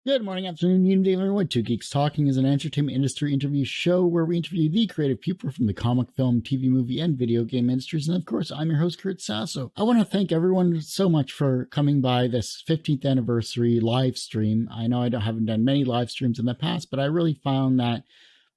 Good morning, afternoon, evening, everyone. Two Geeks Talking is an entertainment industry interview show where we interview the creative people from the comic, film, TV, movie, and video game industries. And of course, I'm your host, Kurt Sasso. I want to thank everyone so much for coming by this 15th anniversary live stream. I know I haven't done many live streams in the past, but I really found that,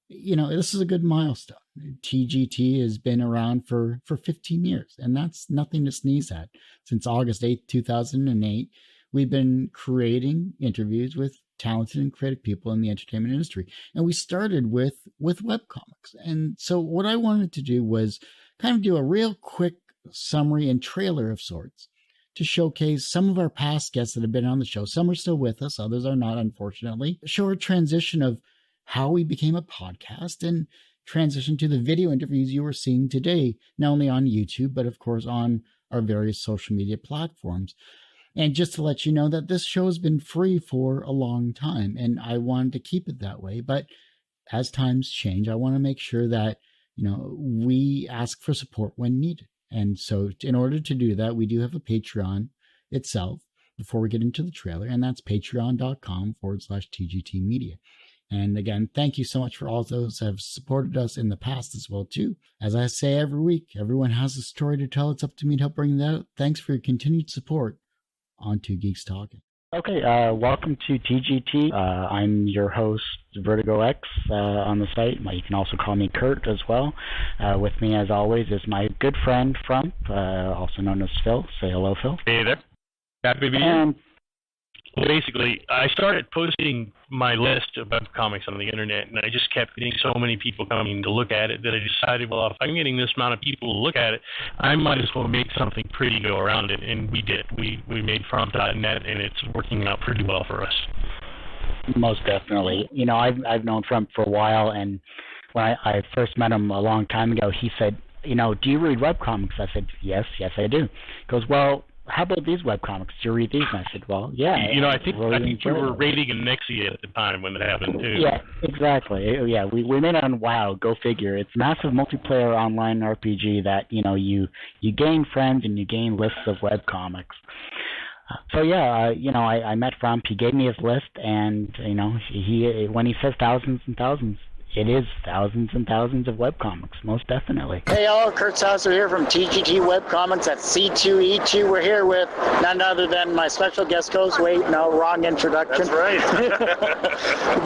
this is a good milestone. TGT has been around for 15 years, and that's nothing to sneeze at. Since August 8th, 2008. We've been creating interviews with talented and creative people in the entertainment industry. And we started with webcomics. And so what I wanted to do was kind of do a real quick summary and trailer of sorts to showcase some of our past guests that have been on the show. Some are still with us, others are not, unfortunately. Show a transition of how we became a podcast and transition to the video interviews you are seeing today, not only on YouTube, but of course on our various social media platforms. And just to let you know that this show has been free for a long time, and I wanted to keep it that way. But as times change, I want to make sure that, we ask for support when needed. And so in order to do that, we do have a Patreon itself before we get into the trailer, and that's patreon.com/TGT Media. And again, thank you so much for all those who have supported us in the past as well, too. As I say every week, everyone has a story to tell. It's up to me to help bring that out. Thanks for your continued support on Two Geeks Talking. Okay, welcome to TGT. I'm your host, Vertigo X, on the site. You can also call me Kurt as well. With me, as always, is my good friend Frump, also known as Phil. Say hello, Phil. Hey there. Happy to be here. Basically, I started posting my list of webcomics on the internet, and I just kept getting so many people coming to look at it that I decided, well, if I'm getting this amount of people to look at it, I might as well make something pretty go around it, and we did. We made Frump.net, and it's working out pretty well for us. Most definitely. I've known Frump for a while, and when I first met him a long time ago, he said, do you read webcomics? I said, yes, I do. He goes, well, how about these webcomics? Do you read these? And I said, well, yeah. I think you were rating Nigiri at the time when it happened, too. Yeah, exactly. Yeah, we made it on WoW, go figure. It's a massive multiplayer online RPG that, you gain friends and you gain lists of webcomics. I met Frump. He gave me his list, and, he when he says thousands and thousands, it is thousands and thousands of webcomics, most definitely. Hey all, Kurt Sasso here from TGT Webcomics at C2E2. We're here with none other than my special guest host. Wait, no, wrong introduction. That's right.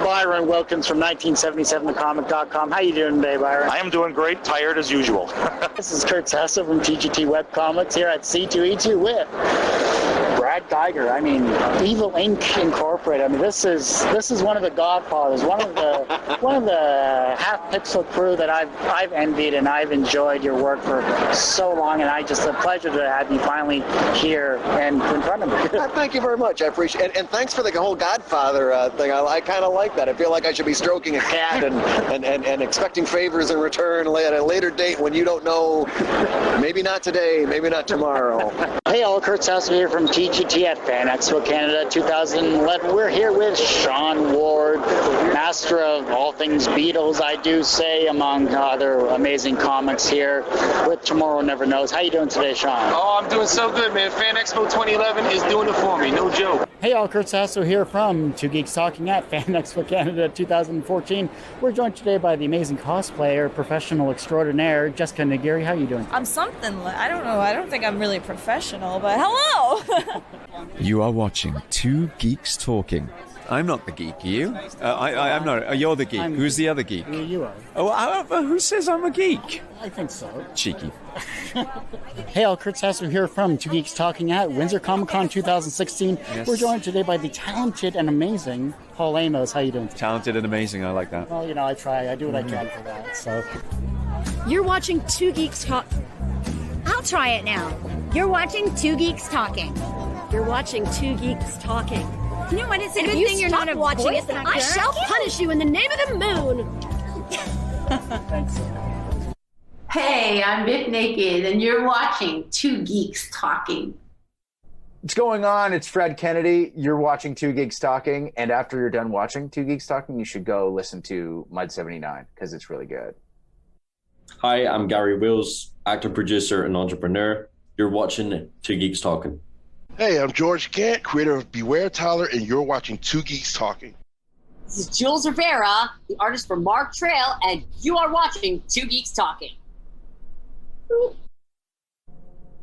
Byron Wilkins from 1977thecomic.com. How you doing today, Byron? I am doing great, tired as usual. This is Kurt Sasso from TGT Webcomics here at C2E2 with Brad Geiger. Evil Inc. Incorporated. This is one of the godfathers, one of the half pixel crew that I've envied, and I've enjoyed your work for so long, and it's a pleasure to have you finally here and in front of me. Thank you very much. I appreciate it. And thanks for the whole Godfather thing. I kind of like that. I feel like I should be stroking a cat and expecting favors in return at a later date when you don't know, maybe not today, maybe not tomorrow. Hey all, Kurt Sasso here from TGT at Fan Expo Canada 2011. We're here with Sean Ward, master of all things Beatles, I do say, among other amazing comics here with Tomorrow Never Knows. How you doing today, Sean? Oh, I'm doing so good, man. Fan Expo 2011 is doing it for me, no joke. Hey all, Kurt Sasso here from Two Geeks Talking at Fan Expo Canada 2014. We're joined today by the amazing cosplayer, professional extraordinaire, Jessica Nigiri. How you doing? I'm something, I don't know, I don't think I'm really professional, but hello! You are watching Two Geeks Talking. I'm not the geek, are you? I'm not. You're the geek. Who's the other geek? You are. Oh, who says I'm a geek? I think so. Cheeky. Hey all, Kurt Sasso here from Two Geeks Talking at Windsor Comic Con 2016. Yes. We're joined today by the talented and amazing Paul Amos. How you doing? Talented and amazing, I like that. Well, I try. I do what I can for that, so. You're watching Two Geeks Talk. I'll try it now. You're watching Two Geeks Talking. You're watching Two Geeks Talking. You know what? It's a good thing you're not watching it. I shall punish you in the name of the moon. Thanks. Hey, I'm Bit Naked, and you're watching Two Geeks Talking. What's going on? It's Fred Kennedy. You're watching Two Geeks Talking, and after you're done watching Two Geeks Talking, you should go listen to Mud 79 because it's really good. Hi, I'm Gary Wills, actor, producer, and entrepreneur. You're watching Two Geeks Talking. Hey, I'm George Gant, creator of Beware Tyler, and you're watching Two Geeks Talking. This is Jules Rivera, the artist for Mark Trail, and you are watching Two Geeks Talking.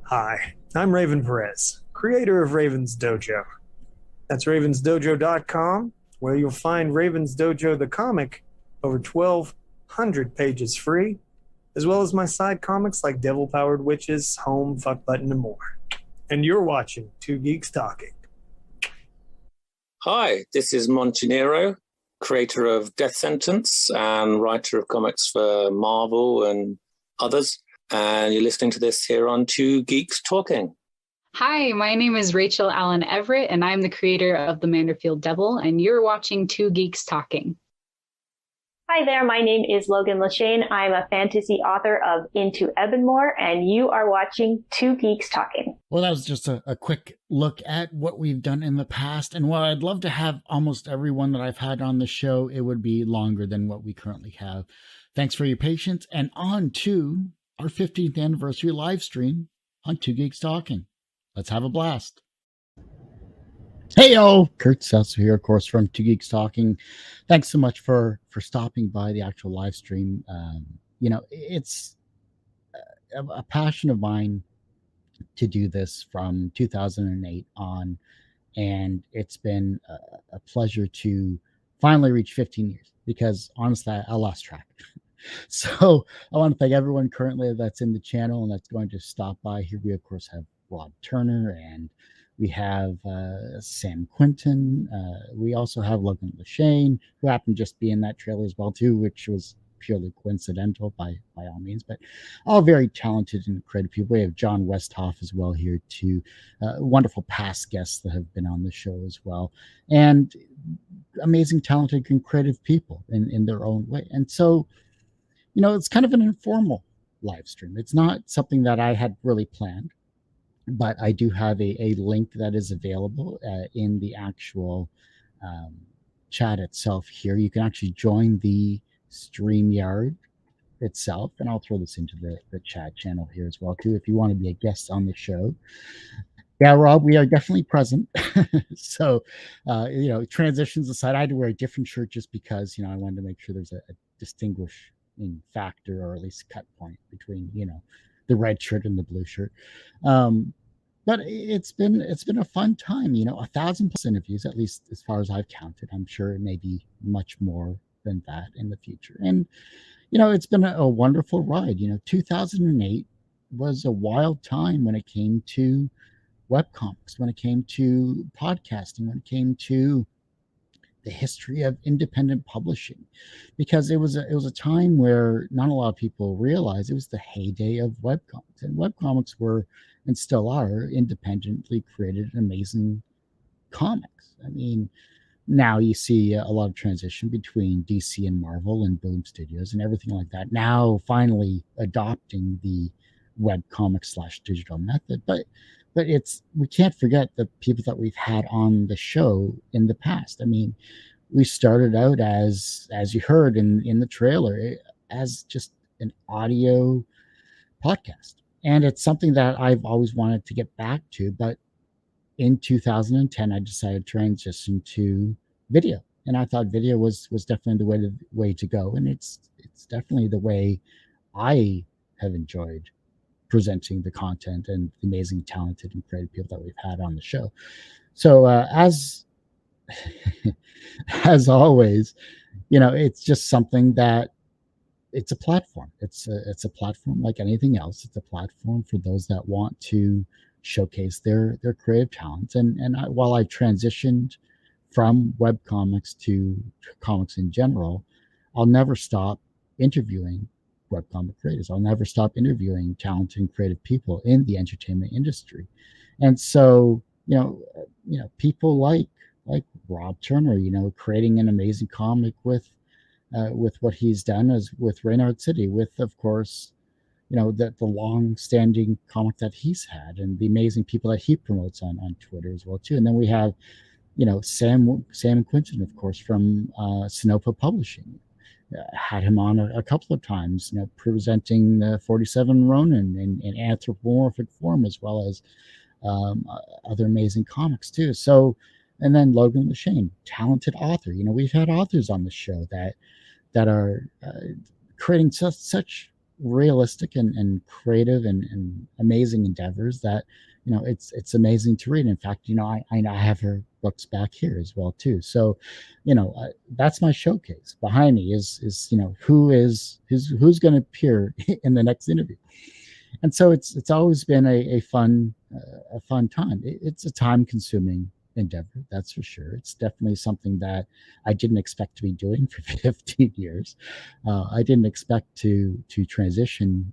Hi, I'm Raven Perez, creator of Raven's Dojo. That's ravensdojo.com, where you'll find Raven's Dojo the comic, over 1,200 pages free, as well as my side comics like Devil Powered Witches, Home, Fuck Button, and more. And you're watching Two Geeks Talking. Hi, this is Montenero, creator of Death Sentence and writer of comics for Marvel and others. And you're listening to this here on Two Geeks Talking. Hi, my name is Rachel Allen Everett, and I'm the creator of The Manderfield Devil, and you're watching Two Geeks Talking. Hi there, my name is Logan Lachane. I'm a fantasy author of Into Ebonmore, and you are watching Two Geeks Talking. Well, that was just a quick look at what we've done in the past. And while I'd love to have almost everyone that I've had on the show, it would be longer than what we currently have. Thanks for your patience. And on to our 15th anniversary live stream on Two Geeks Talking. Let's have a blast. Hey-o! Kurt Sasso here, of course, from Two Geeks Talking. Thanks so much for stopping by the actual live stream. It's a passion of mine to do this from 2008 on, and it's been a pleasure to finally reach 15 years because, honestly, I lost track. So I want to thank everyone currently that's in the channel and that's going to stop by. Here we, of course, have Rob Turner, and we have Sam Quinton. We also have Logan Lachane, who happened to just be in that trailer as well, too, which was purely coincidental by all means, but all very talented and creative people. We have John Westhoff as well here, too. Wonderful past guests that have been on the show as well. And amazing, talented, and creative people in their own way. And so, it's kind of an informal live stream. It's not something that I had really planned, but I do have a link that is available in the actual chat itself here. You can actually join the StreamYard itself, and I'll throw this into the chat channel here as well, too, if you want to be a guest on the show. Yeah, Rob, we are definitely present. So, transitions aside, I had to wear a different shirt just because, I wanted to make sure there's a distinguishing factor, or at least cut point between, the red shirt and the blue shirt. But it's been a fun time, 1,000+ interviews, at least as far as I've counted. I'm sure it may be much more than that in the future. And, it's been a wonderful ride. 2008 was a wild time when it came to webcomics, when it came to podcasting, when it came to the history of independent publishing, because it was a time where not a lot of people realized it was the heyday of webcomics, and webcomics were, and still are, independently created amazing comics. I mean, now you see a lot of transition between DC and Marvel and Boom Studios and everything like that, now finally adopting the webcomic/digital method. But we can't forget the people that we've had on the show in the past. I mean, we started out as you heard in the trailer, as just an audio podcast. And it's something that I've always wanted to get back to. But in 2010, I decided to transition to video. And I thought video was definitely the way to go. And it's definitely the way I have enjoyed presenting the content and the amazing, talented, and creative people that we've had on the show. So as always, it's just something that it's a platform. It's a platform like anything else. It's a platform for those that want to showcase their creative talents. And while I transitioned from webcomics to comics in general, I'll never stop interviewing webcomic creators. I'll never stop interviewing talented and creative people in the entertainment industry. And so, people like Rob Turner, creating an amazing comic with what he's done as with Reynard City, with, of course, the long-standing comic that he's had and the amazing people that he promotes on Twitter as well, too. And then we have, Sam Quinton, of course, from Sinopa Publishing. Had him on a couple of times, presenting 47 Ronin in anthropomorphic form, as well as other amazing comics too. So, and then Logan Lashane, talented author. We've had authors on the show that are creating such realistic and creative and amazing endeavors that it's amazing to read. In fact, I have her books back here as well too. So, that's my showcase. Behind me is who's going to appear in the next interview. And so it's always been a fun time. It's a time consuming endeavor, that's for sure. It's definitely something that I didn't expect to be doing for 15 years. I didn't expect to transition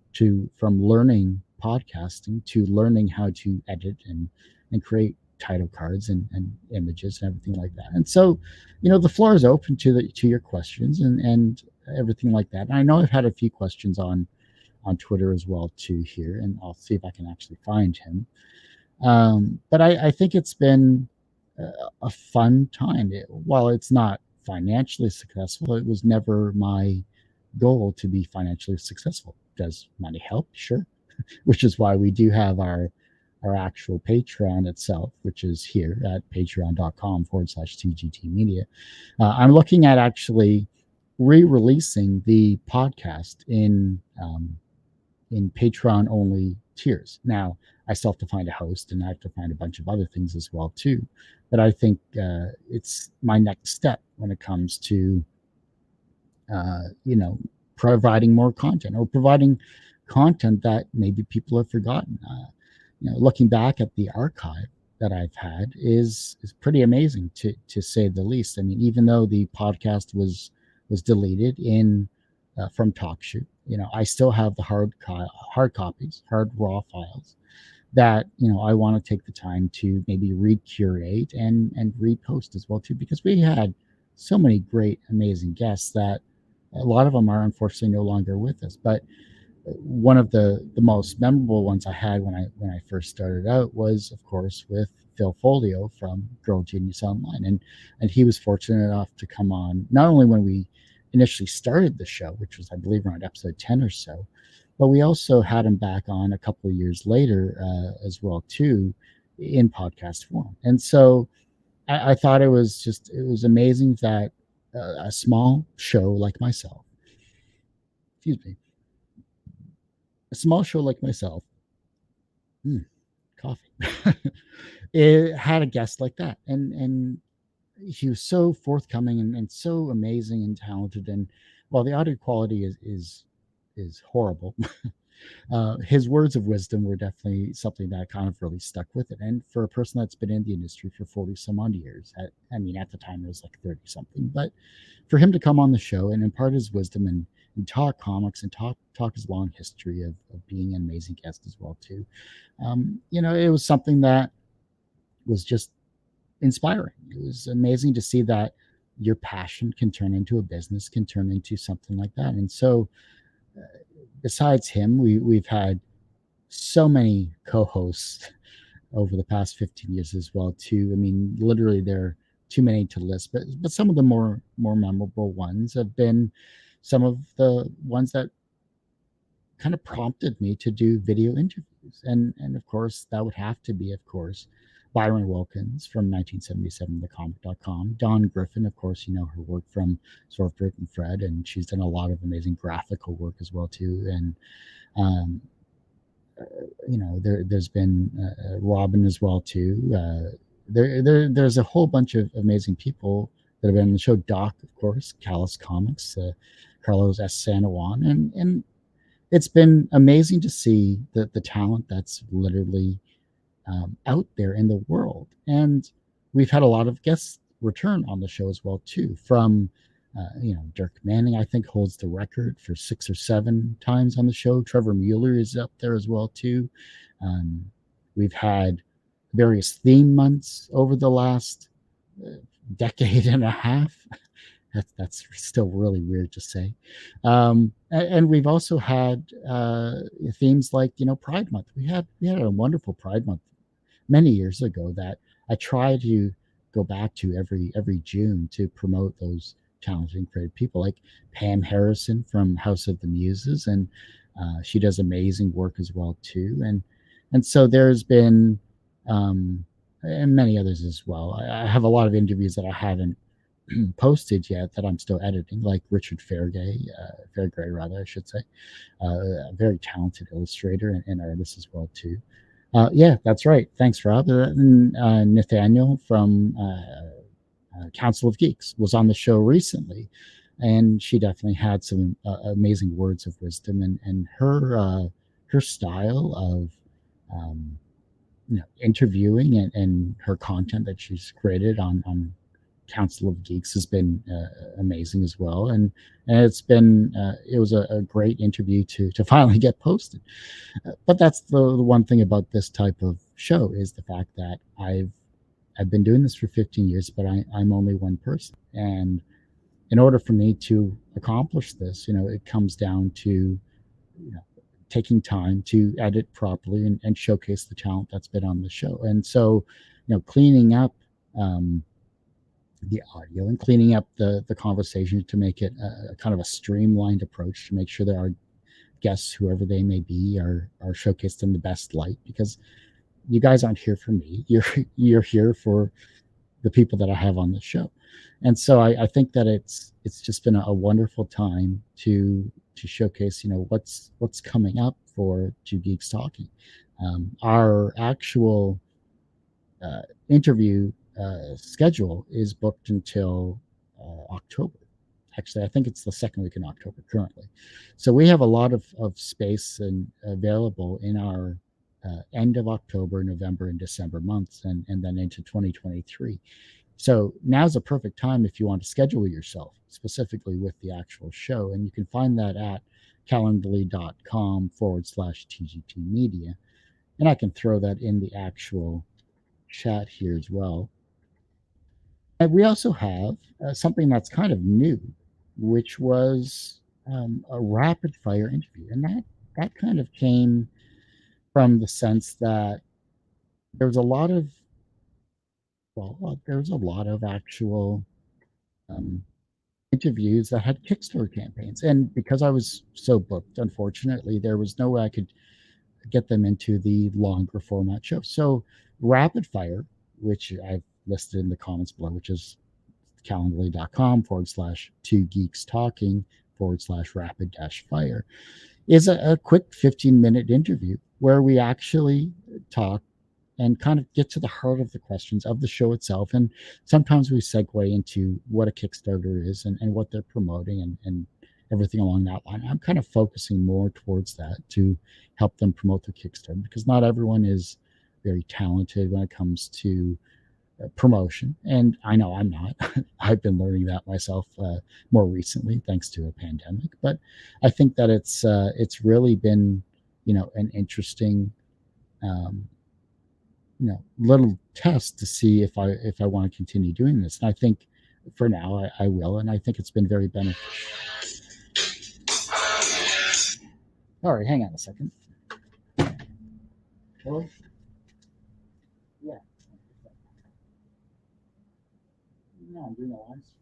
from learning podcasting to learning how to edit and create title cards and images and everything like that. And so, the floor is open to your questions and everything like that. And I know I've had a few questions on Twitter as well too here, and I'll see if I can actually find him. But I think it's been a fun time. While it's not financially successful, it was never my goal to be financially successful. Does money help? Sure. Which is why we do have our actual Patreon itself, which is here at patreon.com/2GT Media. I'm looking at actually re-releasing the podcast in Patreon only tiers. Now, I still have to find a host and I have to find a bunch of other things as well too. But I think it's my next step when it comes to, providing more content or providing content that maybe people have forgotten. Looking back at the archive that I've had is pretty amazing to say the least. I mean, even though the podcast was deleted from TalkShoe, I still have the hard copies, hard raw files that I want to take the time to maybe recurate and repost as well too, because we had so many great, amazing guests that a lot of them are unfortunately no longer with us. But one of the most memorable ones I had when I first started out was, of course, with Phil Folio from Girl Genius Online, and he was fortunate enough to come on not only when we initially started the show, which was I believe around episode 10 or so, but we also had him back on a couple of years later as well too, in podcast form. And so I thought it was amazing that a small show like myself, a small show like myself, coffee, it had a guest like that, and he was so forthcoming and so amazing and talented. And while the audio quality is horrible, his words of wisdom were definitely something that kind of really stuck with it. And for a person that's been in the industry for 40 some odd years, at the time it was like 30 something, but for him to come on the show and impart his wisdom and talk comics and talk his long history of being an amazing guest as well too, it was something that was just inspiring. It was amazing to see that your passion can turn into a business, can turn into something like that. And so besides him, we've had so many co-hosts over the past 15 years as well too. I mean, literally there are too many to list, but some of the more memorable ones have been some of the ones that kind of prompted me to do video interviews. And of course, that would have to be, of course, Byron Wilkins from 1977, thecomic.com. Dawn Griffin, of course, her work from Sort of Brit and Fred, and she's done a lot of amazing graphical work as well too. And there's been Robin as well too. There's a whole bunch of amazing people that have been on the show. Doc, of course, Callus Comics, Carlos S. San Juan, and it's been amazing to see the talent that's literally out there in the world. And we've had a lot of guests return on the show as well too, from Dirk Manning, I think, holds the record for 6 or 7 times on the show. Trevor Mueller is up there as well too. We've had various theme months over the last decade and a half. That's still really weird to say. And we've also had themes like Pride Month. We had a wonderful Pride Month many years ago that I try to go back to every June to promote those talented and creative people, like Pam Harrison from House of the Muses, and she does amazing work as well too. And so there's been and many others as well. I have a lot of interviews that I haven't posted yet that I'm still editing, like Richard Fairgray, rather, I should say, a very talented illustrator and artist as well too. Yeah, that's right. Thanks, Rob. Nathaniel from Council of Geeks was on the show recently, and she definitely had some amazing words of wisdom, and her style of interviewing and her content that she's created on Council of Geeks has been amazing as well, and it's been it was a great interview to finally get posted. But that's the one thing about this type of show is the fact that I've been doing this for 15 years, but I'm only one person, and in order for me to accomplish this, it comes down to taking time to edit properly and showcase the talent that's been on the show, and so cleaning up the audio and cleaning up the conversation to make it a kind of a streamlined approach to make sure that our guests, whoever they may be, are showcased in the best light, because you guys aren't here for me. You're here for the people that I have on the show. And so I think that it's just been a wonderful time to showcase, what's coming up for Two Geeks Talking. Our actual interview schedule is booked until October. Actually, I think it's the second week in October currently. So we have a lot of space and available in our end of October, November, and December months, and then into 2023. So now's a perfect time if you want to schedule yourself specifically with the actual show. And you can find that at calendly.com/TGT media. And I can throw that in the actual chat here as well. And we also have something that's kind of new, which was a rapid fire interview. And that kind of came from the sense that there was a lot of actual interviews that had Kickstarter campaigns. And because I was so booked, unfortunately, there was no way I could get them into the longer format show. So rapid fire, which I've listed in the comments below, which is calendly.com/Two Geeks Talking /rapid-fire, is a quick 15-minute interview where we actually talk and kind of get to the heart of the questions of the show itself. And sometimes we segue into what a Kickstarter is and what they're promoting and everything along that line. I'm kind of focusing more towards that to help them promote their Kickstarter, because not everyone is very talented when it comes to promotion. And I know I'm not. I've been learning that myself more recently, thanks to a pandemic. But I think that it's really been, an interesting little test to see if I want to continue doing this. And I think for now I will, and I think it's been very beneficial. All right, hang on a second. Really? Yeah. No, I'm doing a live stream.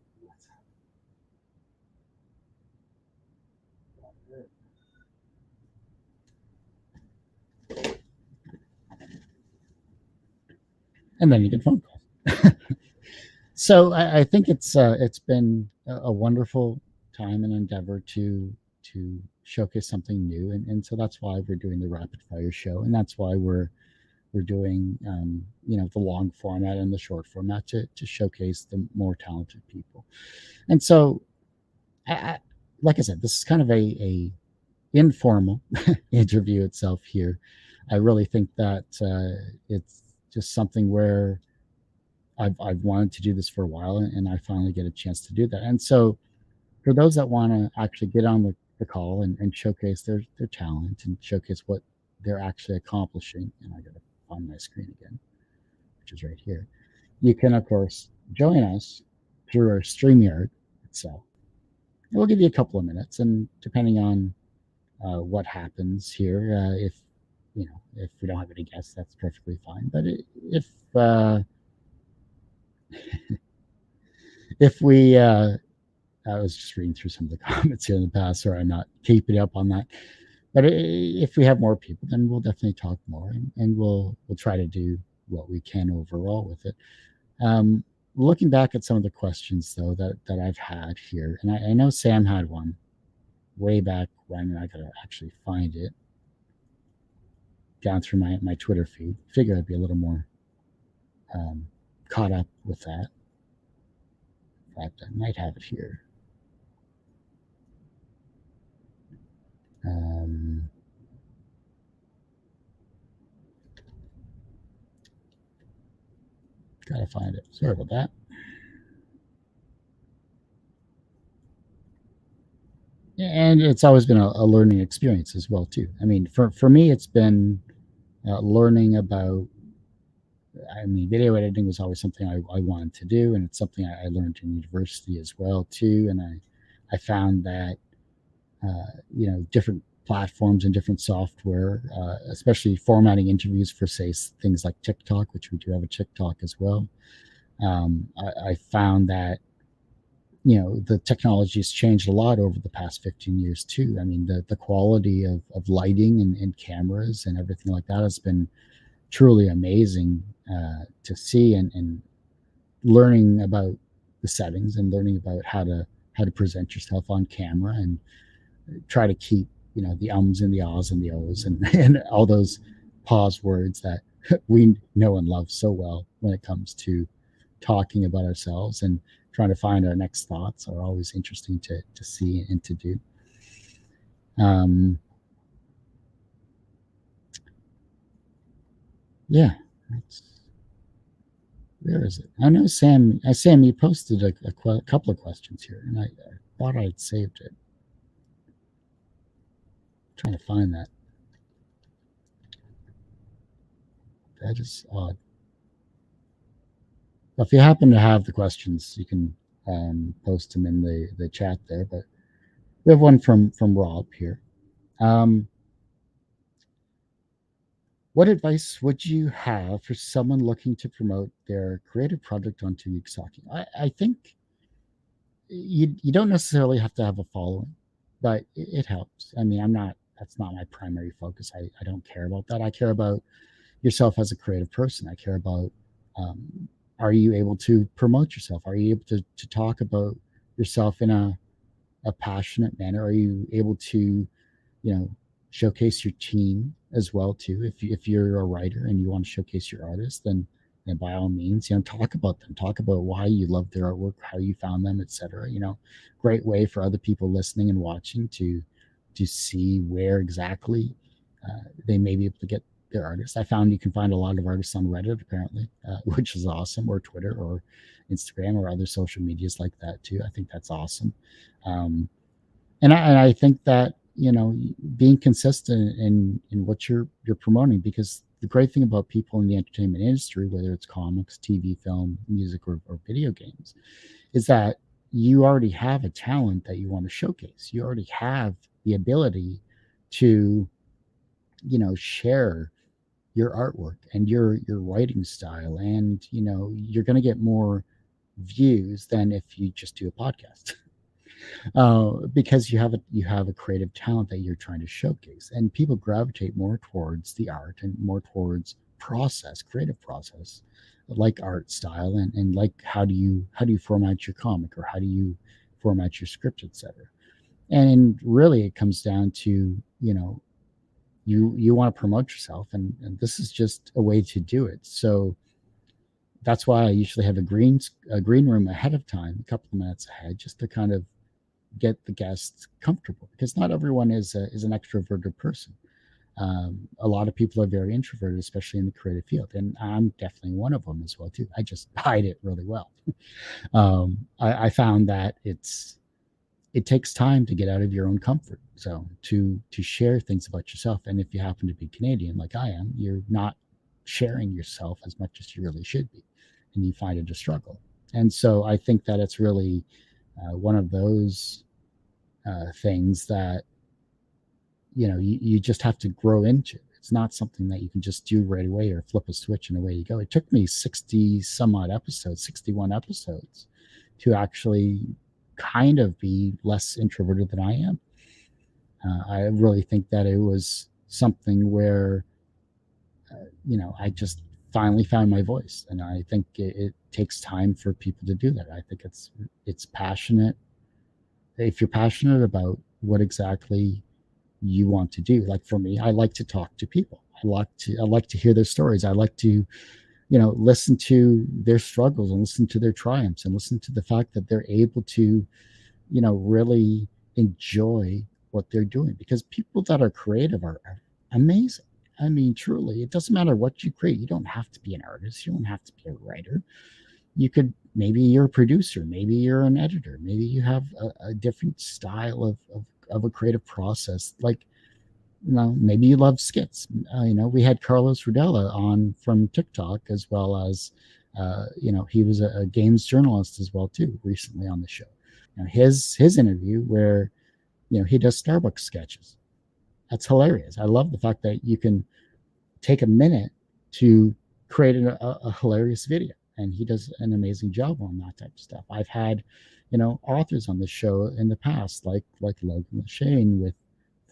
And then you get phone calls. So I think it's been a wonderful time and endeavor to showcase something new, and so that's why we're doing the rapid fire show, and that's why we're doing the long format and the short format to showcase the more talented people. And so, like I said, this is kind of a informal interview itself here. I really think that it's just something where I've wanted to do this for a while, and I finally get a chance to do that. And so for those that want to actually get on the call and showcase their talent and showcase what they're actually accomplishing, and I gotta find my screen again, which is right here, you can of course join us through our StreamYard itself. And we'll give you a couple of minutes, and depending on what happens here, if we don't have any guests, that's perfectly fine. But if we I was just reading through some of the comments here in the past, so I'm not keeping up on that. But if we have more people, then we'll definitely talk more, and we'll try to do what we can overall with it. Looking back at some of the questions though that I've had here, and I know Sam had one way back when. I gotta actually find it down through my Twitter feed. Figure I'd be a little more caught up with that. In fact, I might have it here. Gotta find it. Sorry about that. And it's always been a learning experience as well too. I mean, for me, it's been learning about. I mean, video editing was always something I wanted to do, and it's something I learned in university as well too. And I found that different platforms and different software, especially formatting interviews for say things like TikTok, which we do have a TikTok as well. I found that the technology has changed a lot over the past 15 years too. I mean, the quality of lighting and cameras and everything like that has been truly amazing to see, and learning about the settings and learning about how to present yourself on camera and try to keep the ums and the ahs and the ohs and all those pause words that we know and love so well when it comes to talking about ourselves, and trying to find our next thoughts are always interesting to see and to do. Yeah, where is it? I know Sam, you posted a couple of questions here, and I thought I'd saved it. Trying to find that. That is odd. Well, if you happen to have the questions, you can post them in the chat there. But we have one from Rob here. What advice would you have for someone looking to promote their creative project on Two Geeks Talking? I think you don't necessarily have to have a following, but it helps. I mean, that's not my primary focus. I don't care about that. I care about yourself as a creative person. I care about, are you able to promote yourself? Are you able to talk about yourself in a passionate manner? Are you able to, showcase your team as well too? If you're a writer and you want to showcase your artists, then by all means, talk about them. Talk about why you love their artwork, how you found them, etc. Great way for other people listening and watching to see where exactly they may be able to get their artists. I found you can find a lot of artists on Reddit apparently, which is awesome, or Twitter or Instagram or other social medias like that too. I think that's awesome. And I think that, being consistent in what you're promoting, because the great thing about people in the entertainment industry, whether it's comics, TV, film, music, or video games, is that you already have a talent that you want to showcase. You already have the ability to, share your artwork and your writing style, and you're going to get more views than if you just do a podcast. Because you have a creative talent that you're trying to showcase, and people gravitate more towards the art and more towards creative process, like art style, and like how do you format your comic, or how do you format your script, etc. And really it comes down to you want to promote yourself, and this is just a way to do it. So that's why I usually have a green room ahead of time, a couple of minutes ahead, just to kind of get the guests comfortable, because not everyone is an extroverted person. A lot of people are very introverted, especially in the creative field, and I'm definitely one of them as well too. I just hide it really well. I found that it takes time to get out of your own comfort zone to share things about yourself. And if you happen to be Canadian like I am, you're not sharing yourself as much as you really should be, and you find it a struggle. And so I think that it's really one of those things that you just have to grow into. It's not something that you can just do right away or flip a switch and away you go. It took me 61 episodes to actually kind of be less introverted than I am. I really think that it was something where I just finally found my voice, and I think it takes time for people to do that. I think it's passionate. If you're passionate about what exactly you want to do, like for me, I like to talk to people. I like to hear their stories. I like to, listen to their struggles and listen to their triumphs and listen to the fact that they're able to, really enjoy what they're doing, because people that are creative are amazing. I mean, truly, it doesn't matter what you create. You don't have to be an artist. You don't have to be a writer. Maybe you're a producer. Maybe you're an editor. Maybe you have a different style of a creative process. Like, maybe you love skits. We had Carlos Rudella on from TikTok, as well as, he was a games journalist as well too, recently on the show. His interview where, he does Starbucks sketches. That's hilarious. I love the fact that you can take a minute to create a hilarious video, and he does an amazing job on that type of stuff. I've had, authors on the show in the past, like Logan Lashane with,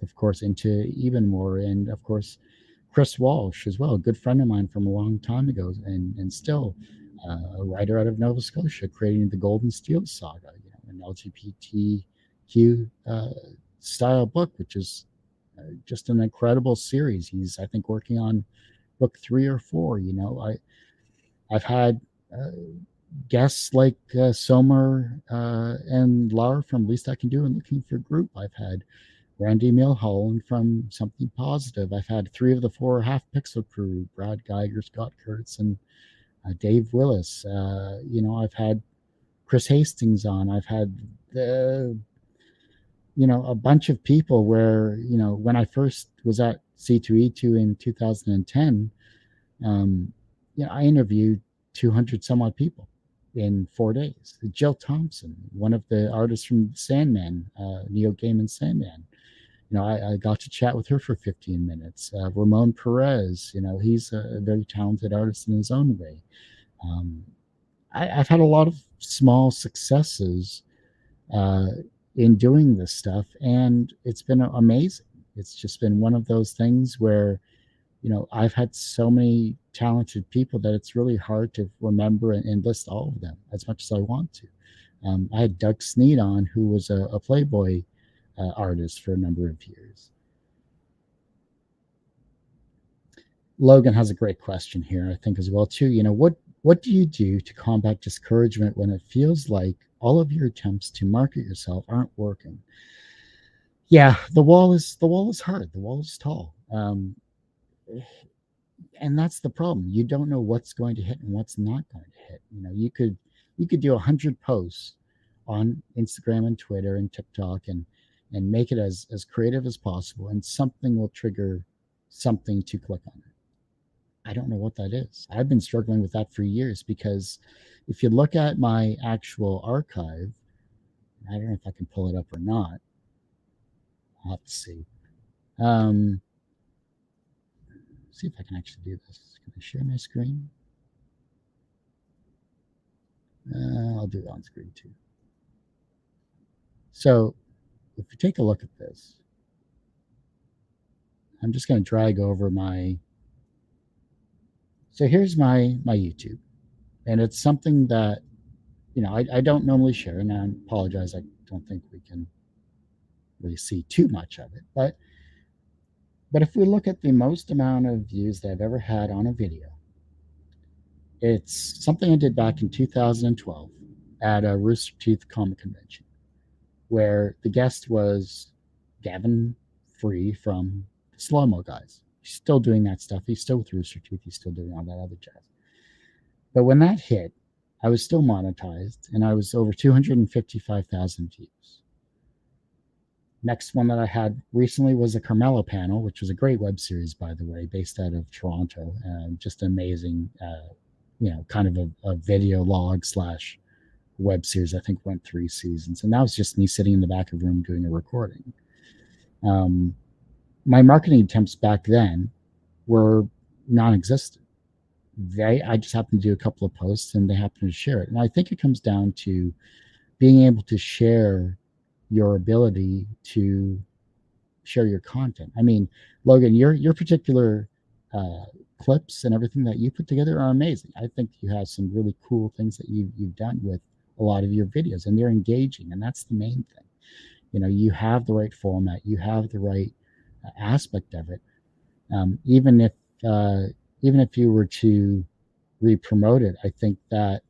of course, Into Even More, and of course Chris Walsh as well, a good friend of mine from a long time ago, and still a writer out of Nova Scotia, creating the Golden Steel Saga, an LGBTQ style book, which is just an incredible series. He's, I think, working on book 3 or 4. I've had guests like Somer and Laura from Least I Can Do and Looking for Group. I've had Randy Milholland from Something Positive. I've had 3 of the 4 Half Pixel crew: Brad Geiger, Scott Kurtz, and Dave Willis. I've had Chris Hastings on. I've had a bunch of people where, when I first was at C2E2 in 2010, I interviewed 200 some odd people in 4 days. Jill Thompson, one of the artists from Sandman, Neo Gaiman Sandman, I got to chat with her for 15 minutes. Ramon Perez, he's a very talented artist in his own way. I've had a lot of small successes in doing this stuff, and it's been amazing. It's just been one of those things where, I've had so many talented people that it's really hard to remember and list all of them as much as I want to. I had Doug Sneed on, who was a Playboy artist for a number of years. Logan has a great question here, I think, as well too. What do you do to combat discouragement when it feels like all of your attempts to market yourself aren't working? Yeah, the wall is hard. The wall is tall. And that's the problem. You don't know what's going to hit and what's not going to hit. You could do 100 posts on Instagram and Twitter and TikTok and make it as creative as possible, and something will trigger something to click on it. I don't know what that is. I've been struggling with that for years, because if you look at my actual archive, I don't know if I can pull it up or not. I'll have to see. See if I can actually do this. Can I share my screen? I'll do it on screen too. So if you take a look at this, I'm just going to drag over my... So here's my YouTube. And it's something that, I don't normally share, and I apologize. I don't think we can really see too much of it. But if we look at the most amount of views that I've ever had on a video, it's something I did back in 2012 at a Rooster Teeth comic convention, where the guest was Gavin Free from the Slow Mo Guys. He's still doing that stuff. He's still with Rooster Teeth. He's still doing all that other jazz. But when that hit, I was still monetized, and I was over 255,000 views. Next one that I had recently was a Carmelo Panel, which was a great web series, by the way, based out of Toronto. Just amazing, kind of a video log / web series. I think went 3 seasons. And that was just me sitting in the back of the room doing a recording. My marketing attempts back then were non-existent. I just happened to do a couple of posts, and they happened to share it. And I think it comes down to being able to share your ability to share your content. I mean, Logan, your particular clips and everything that you put together are amazing. I think you have some really cool things that you've done with a lot of your videos, and they're engaging, and that's the main thing. You have the right format, you have the right aspect of it. Even if you were to re-promote it, I think that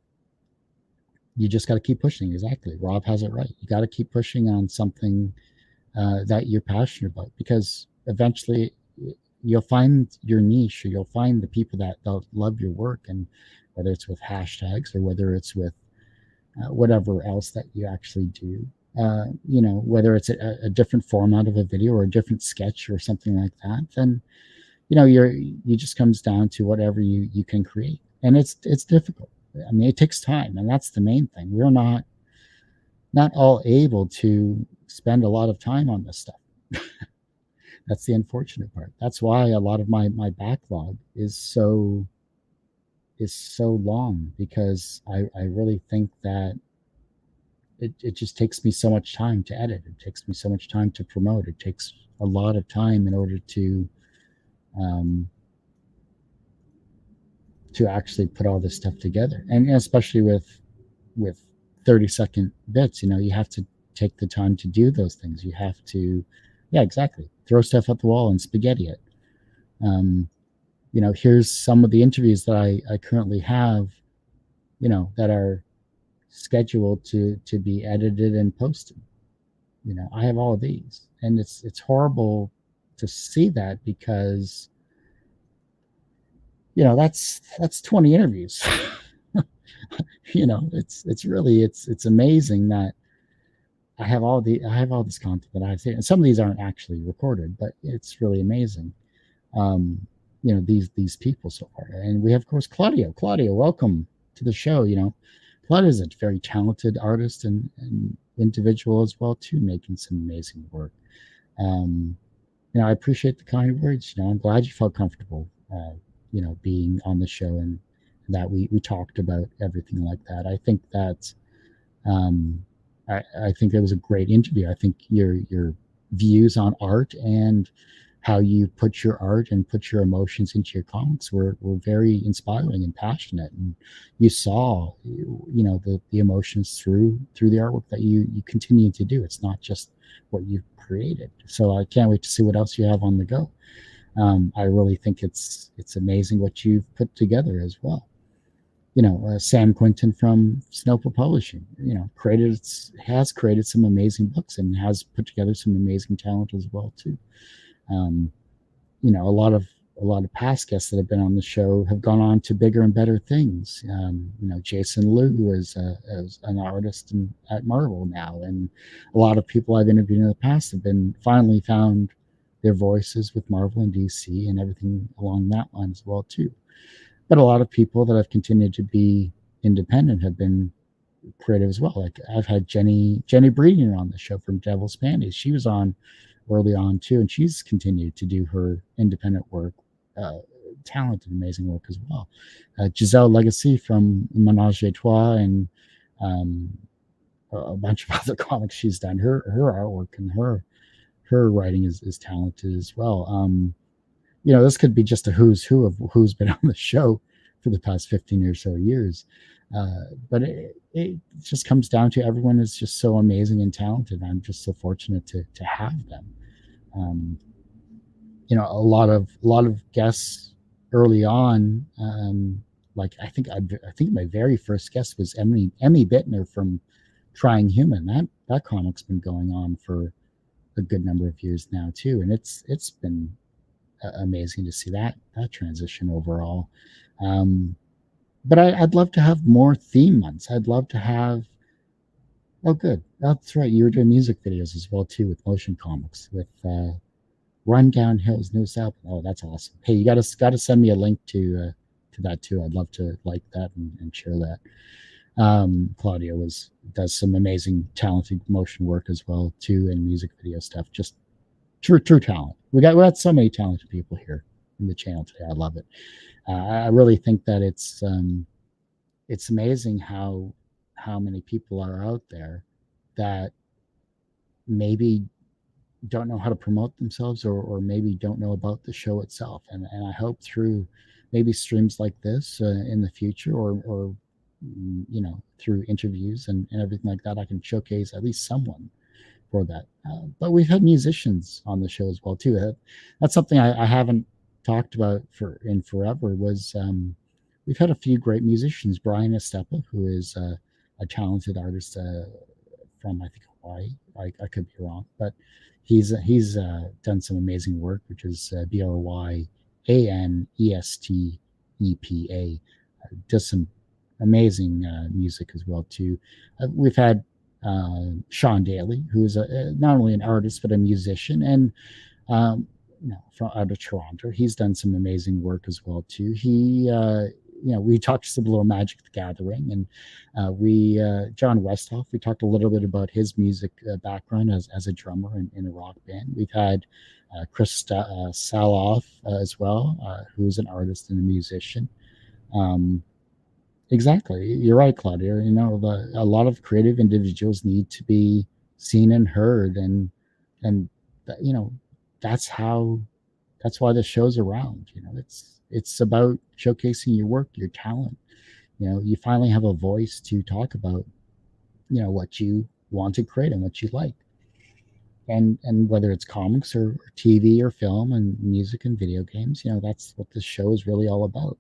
you just got to keep pushing. Exactly, Rob has it right. You got to keep pushing on something that you're passionate about, because eventually you'll find your niche, or you'll find the people that love your work, and whether it's with hashtags or whether it's with whatever else that you actually do, whether it's a different format of a video or a different sketch or something like that, then you just comes down to whatever you can create, and it's difficult. I mean, it takes time, and that's the main thing. We're not all able to spend a lot of time on this stuff. That's the unfortunate part. That's why a lot of my backlog is so long, because I really think that it just takes me so much time to edit. It takes me so much time to promote. It takes a lot of time in order to actually put all this stuff together, and especially with 30-second bits, you have to take the time to do those things. You have to, yeah, exactly, throw stuff at the wall and spaghetti it. Here's some of the interviews that I currently have, that are scheduled to be edited and posted. I have all of these, and it's horrible to see that, because that's 20 interviews. It's really it's amazing that I have all this content that I've seen, and some of these aren't actually recorded, but it's really amazing. These people so far, and we have, of course, Claudio. Claudio, welcome to the show. Claudio is a very talented artist and individual as well too, making some amazing work. I appreciate the kind words. I'm glad you felt comfortable, being on the show, and that we talked about everything like that. I think that I think it was a great interview. I think your views on art and how you put your art and put your emotions into your comics were very inspiring and passionate, and you saw the emotions through the artwork that you continue to do. It's not just what you've created. So I can't wait to see what else you have on the go. I really think it's amazing what you've put together as well. Sam Quinton from Snowfall Publishing, has created some amazing books and has put together some amazing talent as well too. A lot of past guests that have been on the show have gone on to bigger and better things. Jason Liu is an artist at Marvel now, and a lot of people I've interviewed in the past have been finally found their voices with Marvel and DC and everything along that line as well too. But a lot of people that have continued to be independent have been creative as well. Like I've had Jenny Breeden on the show from Devil's Panties. She was on early on too, and she's continued to do her independent work, talented, amazing work as well. Giselle Legacy from Menage a Trois and a bunch of other comics she's done. Her artwork and her writing is talented as well. This could be just a who's who of who's been on the show for the past 15 or so years. But it just comes down to everyone is just so amazing and talented. I'm just so fortunate to have them. A lot of guests early on. Like I think my very first guest was Emmy Bittner from Trying Human. That comic's been going on for a good number of years now too, and it's been amazing to see that transition overall. But I'd love to have more theme months. I'd love to have. Oh, good. That's right. You were doing music videos as well too with motion comics with Run Downhill's newest album. Oh, that's awesome. Hey, you got to send me a link to that too. I'd love to like that and share that. Claudio does some amazing, talented motion work as well too, and music video stuff. Just true talent. We got so many talented people here in the channel today. I love it. I really think that it's amazing how many people are out there that maybe don't know how to promote themselves or maybe don't know about the show itself. And I hope through maybe streams like this in the future, or through interviews and everything like that, I can showcase at least someone for that. But we've had musicians on the show as well too. That's something I haven't talked about in forever. Was we've had a few great musicians. Brian Estepa, who is a talented artist from, I think, Hawaii. I could be wrong, but he's done some amazing work, which is BRYANESTEPA. Does some amazing music as well too. We've had Sean Daly, who is not only an artist but a musician, and from out of Toronto. He's done some amazing work as well too. He we talked some little Magic the Gathering, and John Westhoff, we talked a little bit about his music background as a drummer in a rock band. We've had Chris Saloff as well, who's an artist and a musician. Exactly, you're right, Claudia. A lot of creative individuals need to be seen and heard, and that's why the show's around. It's about showcasing your work, your talent. You finally have a voice to talk about what you want to create and what you like, and whether it's comics or TV or film and music and video games, that's what this show is really all about.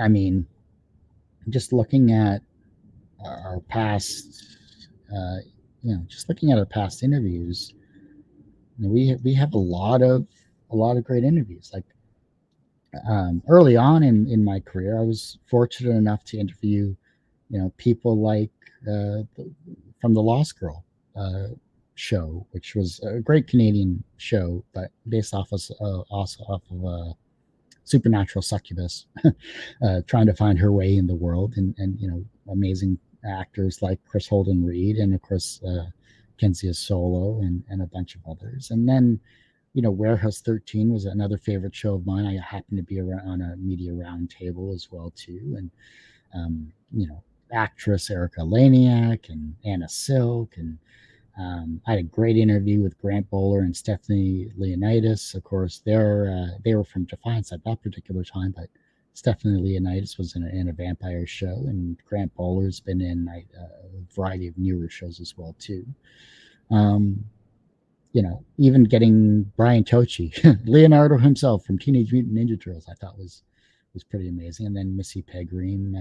I mean, just looking at our past, just looking at our past interviews, we have a lot of great interviews. Like early on in my career, I was fortunate enough to interview, people like from the Lost Girl show, which was a great Canadian show, but based off of a supernatural succubus trying to find her way in the world, and amazing actors like Chris Holden Reed, and of course Kenzie Solo, and a bunch of others. And then Warehouse 13 was another favorite show of mine. I happened to be on a media roundtable as well too, and actress Erica Laniak and Anna Silk, and I had a great interview with Grant Bowler and Stephanie Leonidas. Of course, they were from Defiance at that particular time, but Stephanie Leonidas was in a vampire show, and Grant Bowler's been in a variety of newer shows as well too. Even getting Brian Tochi, Leonardo himself from Teenage Mutant Ninja Turtles, I thought was pretty amazing. And then Missy Pegreen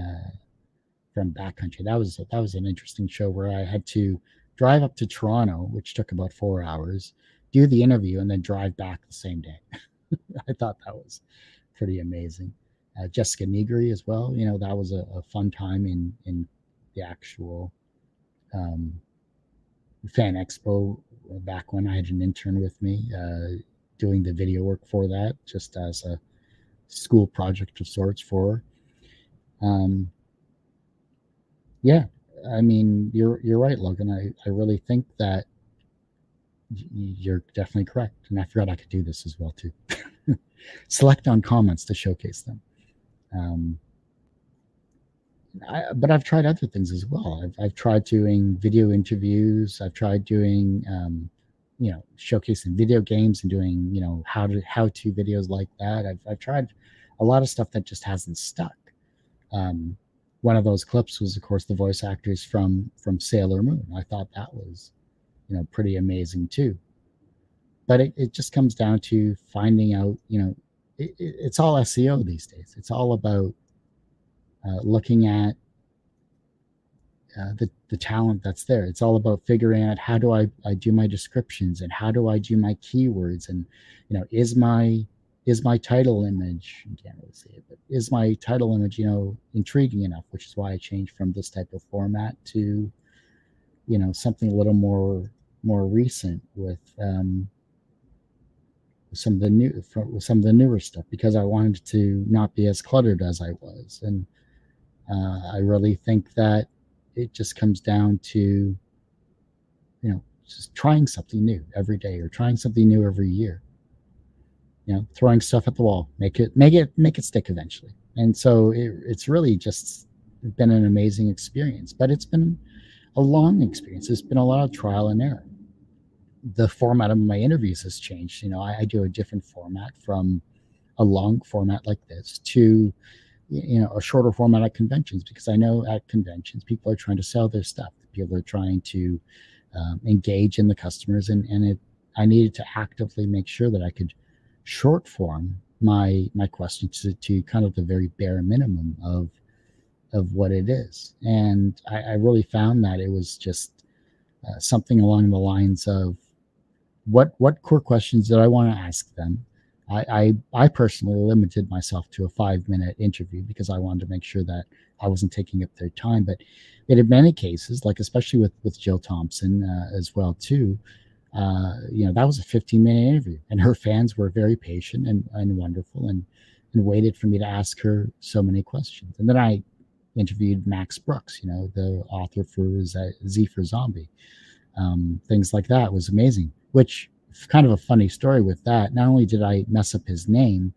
from Backcountry. That was an interesting show where I had to drive up to Toronto, which took about 4 hours, do the interview, and then drive back the same day. I thought that was pretty amazing. Jessica Nigri as well. That was a fun time in the actual Fan Expo back when I had an intern with me doing the video work for that, just as a school project of sorts for her. Yeah, I mean, you're right, Logan. I really think that you're definitely correct, and I forgot I could do this as well too. Select on comments to showcase them. But I've tried other things as well. I've tried doing video interviews. I've tried doing showcasing video games and doing how-to videos like that. I've tried a lot of stuff that just hasn't stuck. One of those clips was, of course, the voice actors from Sailor Moon. I thought that was pretty amazing too. But it just comes down to finding out, it's all SEO these days. It's all about looking at the talent that's there. It's all about figuring out how do I do my descriptions, and how do I do my keywords, and is my title image, you can't really see it, but is my title image intriguing enough, which is why I changed from this type of format to something a little more recent with some of the newer stuff, because I wanted to not be as cluttered as I was. And I really think that it just comes down to just trying something new every day, or trying something new every year, throwing stuff at the wall, make it stick eventually. And so it's really just been an amazing experience, but it's been a long experience. It's been a lot of trial and error. the format of my interviews has changed. I do a different format from a long format like this to a shorter format at conventions, because I know at conventions people are trying to sell their stuff. People are trying to engage in the customers, and I needed to actively make sure that I could short form my questions to kind of the very bare minimum of what it is. And I really found that it was just something along the lines of what core questions did I want to ask them. I personally limited myself to a 5-minute interview because I wanted to make sure that I wasn't taking up their time. But in many cases, like especially with Jill Thompson as well too, that was a 15-minute interview, and her fans were very patient and wonderful and waited for me to ask her so many questions. And then I interviewed Max Brooks, the author for Z for Zombie. Things like that was amazing, which kind of a funny story with that. Not only did I mess up his name,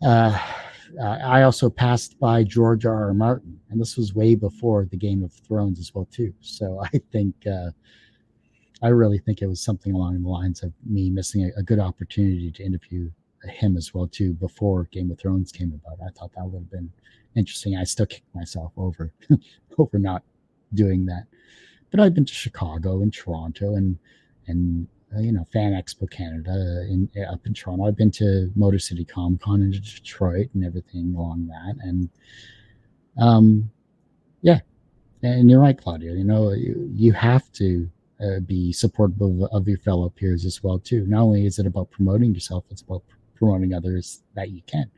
I also passed by George R.R. Martin, and this was way before the Game of Thrones as well too. So I really think it was something along the lines of me missing a good opportunity to interview him as well too before Game of Thrones came about. I thought that would have been interesting. I still kicked myself over not doing that. But I've been to Chicago and Toronto and Fan Expo Canada up in Toronto. I've been to Motor City Comic Con in Detroit and everything along that. And yeah, and you're right, Claudia. You have to be supportive of your fellow peers as well too. Not only is it about promoting yourself, it's about promoting others that you can.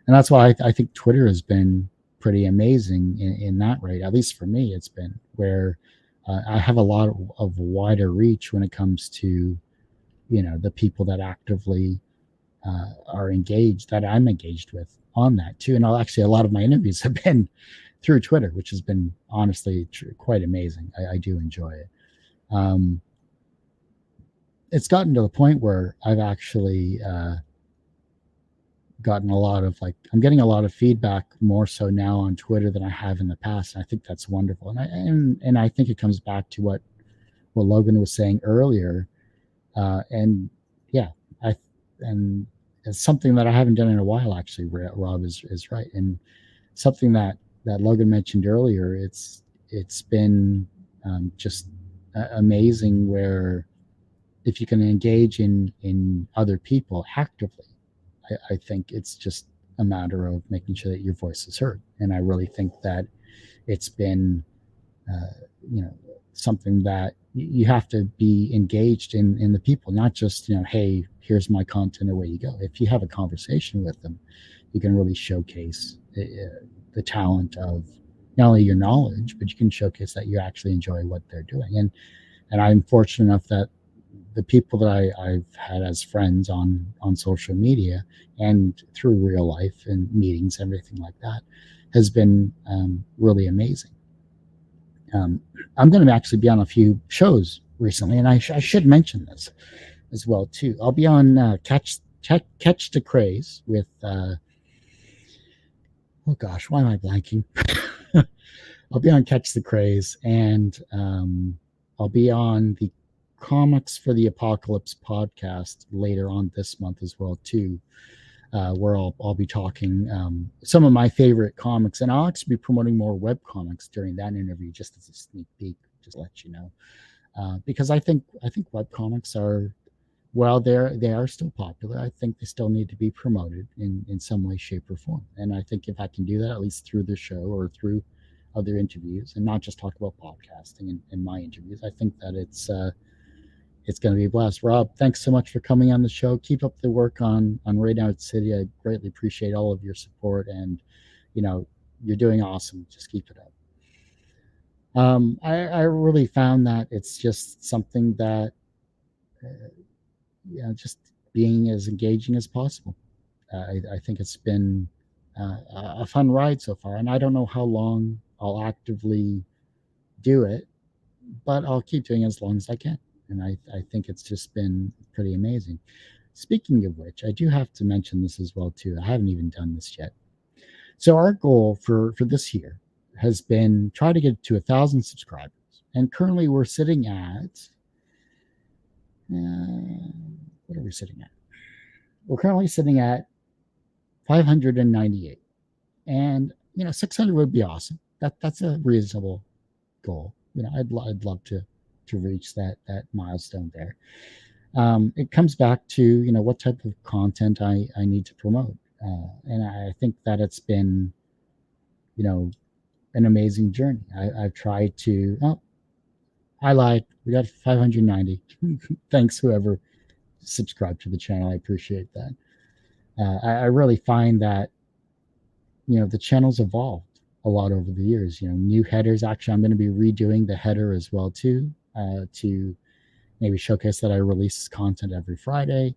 And that's why I think Twitter has been pretty amazing in that rate. At least for me, it's been where I have a lot of wider reach when it comes to, the people that actively are engaged, that I'm engaged with on that too. And actually, a lot of my interviews have been through Twitter, which has been honestly quite amazing. I do enjoy it. It's gotten to the point where I've actually gotten a lot of I'm getting a lot of feedback more so now on Twitter than I have in the past. And I think that's wonderful. And I think it comes back to what Logan was saying earlier. And yeah, and it's something that I haven't done in a while, actually. Rob is right. And something that Logan mentioned earlier, it's been just amazing where if you can engage in other people actively, I think it's just a matter of making sure that your voice is heard. And I really think that it's been, something that you have to be engaged in the people, not just, hey, here's my content, away you go. If you have a conversation with them, you can really showcase the talent of not only your knowledge, but you can showcase that you actually enjoy what they're doing. And I'm fortunate enough that the people that I've had as friends on social media and through real life and meetings, everything like that, has been really amazing. I'm going to actually be on a few shows recently, and I should mention this as well too. I'll be on Catch the Craze with oh gosh, why am I blanking? I'll be on Catch the Craze, and I'll be on the Comics for the Apocalypse podcast later on this month as well too, where I'll be talking some of my favorite comics, and I'll actually be promoting more web comics during that interview, just as a sneak peek, just to let you know, because I think web comics are, while they are still popular, I think they still need to be promoted in some way, shape, or form. And I think if I can do that, at least through the show or through other interviews, and not just talk about podcasting in my interviews, I think that it's going to be a blast. Rob, thanks so much for coming on the show. Keep up the work on Raid Out City. I greatly appreciate all of your support, and you're doing awesome. Just keep it up. I really found that it's just something that just being as engaging as possible. I think it's been a fun ride so far, and I don't know how long I'll actively do it, but I'll keep doing it as long as I can. And I think it's just been pretty amazing. Speaking of which, I do have to mention this as well too. I haven't even done this yet. So our goal for this year has been try to get to 1,000 subscribers, and currently we're sitting at what are we sitting at? We're currently sitting at 598, and 600 would be awesome. That's a reasonable goal. I'd love to reach that milestone there. It comes back to what type of content I need to promote, and I think that it's been an amazing journey. I've tried to. Oh, I lied. We got 590. Thanks, whoever subscribed to the channel. I appreciate that. I really find that the channel's evolved a lot over the years. New headers. Actually, I'm going to be redoing the header as well too, to maybe showcase that I release content every Friday.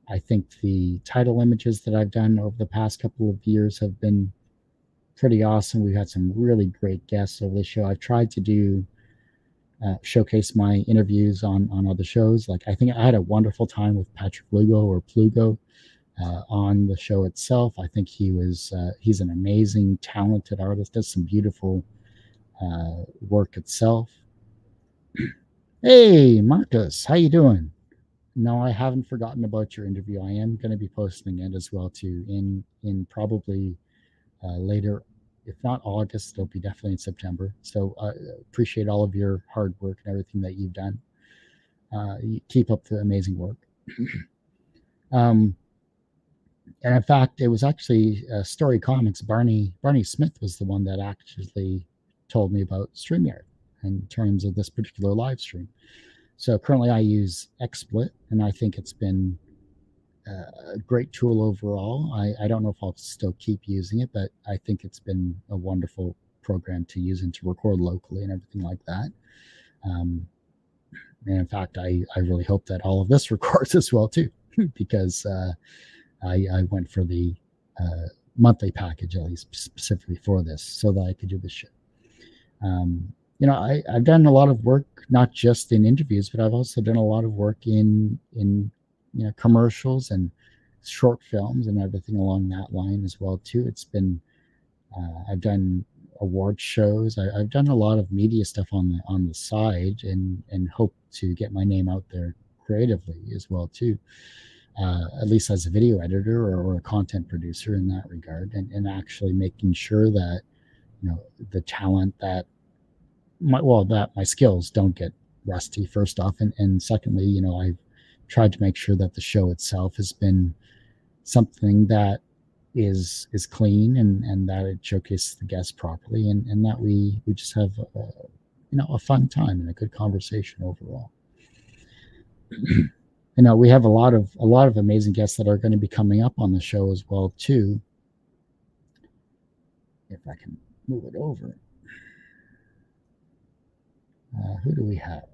I think the title images that I've done over the past couple of years have been pretty awesome. We've had some really great guests over the show. I've tried to do showcase my interviews on other shows. Like I think I had a wonderful time with Patrick Lugo or Plugo on the show itself. I think he's an amazing, talented artist, does some beautiful work itself. Hey, Marcus, how you doing? No, I haven't forgotten about your interview. I am going to be posting it as well too in probably later, if not August, it'll be definitely in September. So appreciate all of your hard work and everything that you've done. You keep up the amazing work. And in fact, it was actually Story Comics. Barney Smith was the one that actually told me about StreamYard in terms of this particular live stream. So currently I use XSplit, and I think it's been a great tool overall. I don't know if I'll still keep using it, but I think it's been a wonderful program to use and to record locally and everything like that. And in fact, I really hope that all of this records as well too, because I went for the monthly package, at least specifically for this, so that I could do this shit. I've done a lot of work, not just in interviews, but I've also done a lot of work in commercials and short films and everything along that line as well too. It's been I've done award shows. I've done a lot of media stuff on the side, and hope to get my name out there creatively as well too. At least as a video editor or a content producer in that regard, and actually making sure that the talent that my skills don't get rusty, first off, and secondly, I've tried to make sure that the show itself has been something that is clean, and that it showcases the guests properly, and that we just have a fun time and a good conversation overall. We have a lot of amazing guests that are going to be coming up on the show as well too. If I can move it over. Who do we have?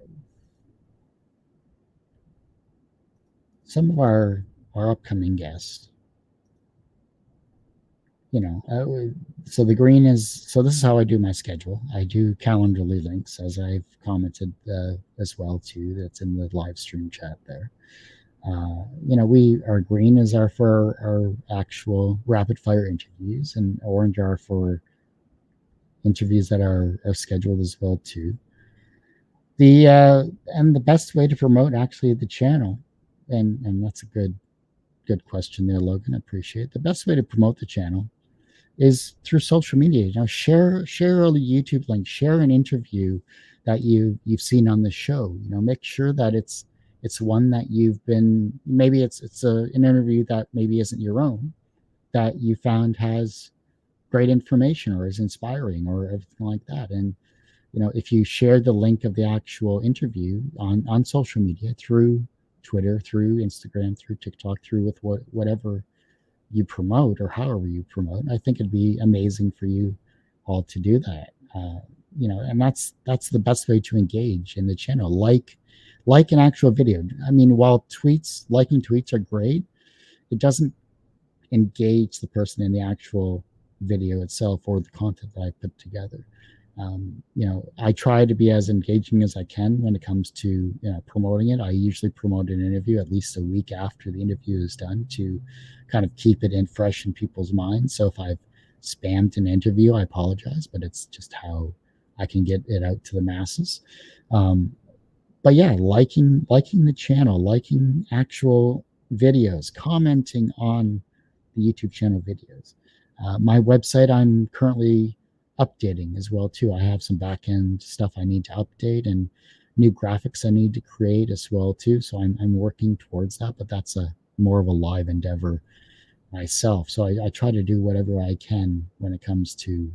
Some of our upcoming guests. So the green is, so this is how I do my schedule. I do Calendly links, as I've commented as well too. That's in the live stream chat there. Our green is for our actual rapid fire interviews, and orange are for interviews that are scheduled as well too. And the best way to promote actually the channel, and that's a good question there, Logan. I appreciate it. The best way to promote the channel is through social media. Share a YouTube link, share an interview that you've seen on the show. Make sure that it's one that you've been, maybe it's an interview that maybe isn't your own, that you found has great information or is inspiring or everything like that. And if you share the link of the actual interview on social media, through Twitter, through Instagram, through TikTok, through with whatever you promote or however you promote, I think it'd be amazing for you all to do that. And that's the best way to engage in the channel. Like an actual video. I mean, while liking tweets are great, it doesn't engage the person in the actual video itself or the content that I put together. I try to be as engaging as I can when it comes to promoting it. I usually promote an interview at least a week after the interview is done to kind of keep it fresh in people's minds. So if I've spammed an interview, I apologize, but it's just how I can get it out to the masses. but yeah, liking the channel, liking actual videos, commenting on the YouTube channel videos. My website I'm currently updating as well too. I have some back end stuff I need to update and new graphics I need to create as well too. So I'm working towards that, but that's a more of a live endeavor myself. So I try to do whatever I can when it comes to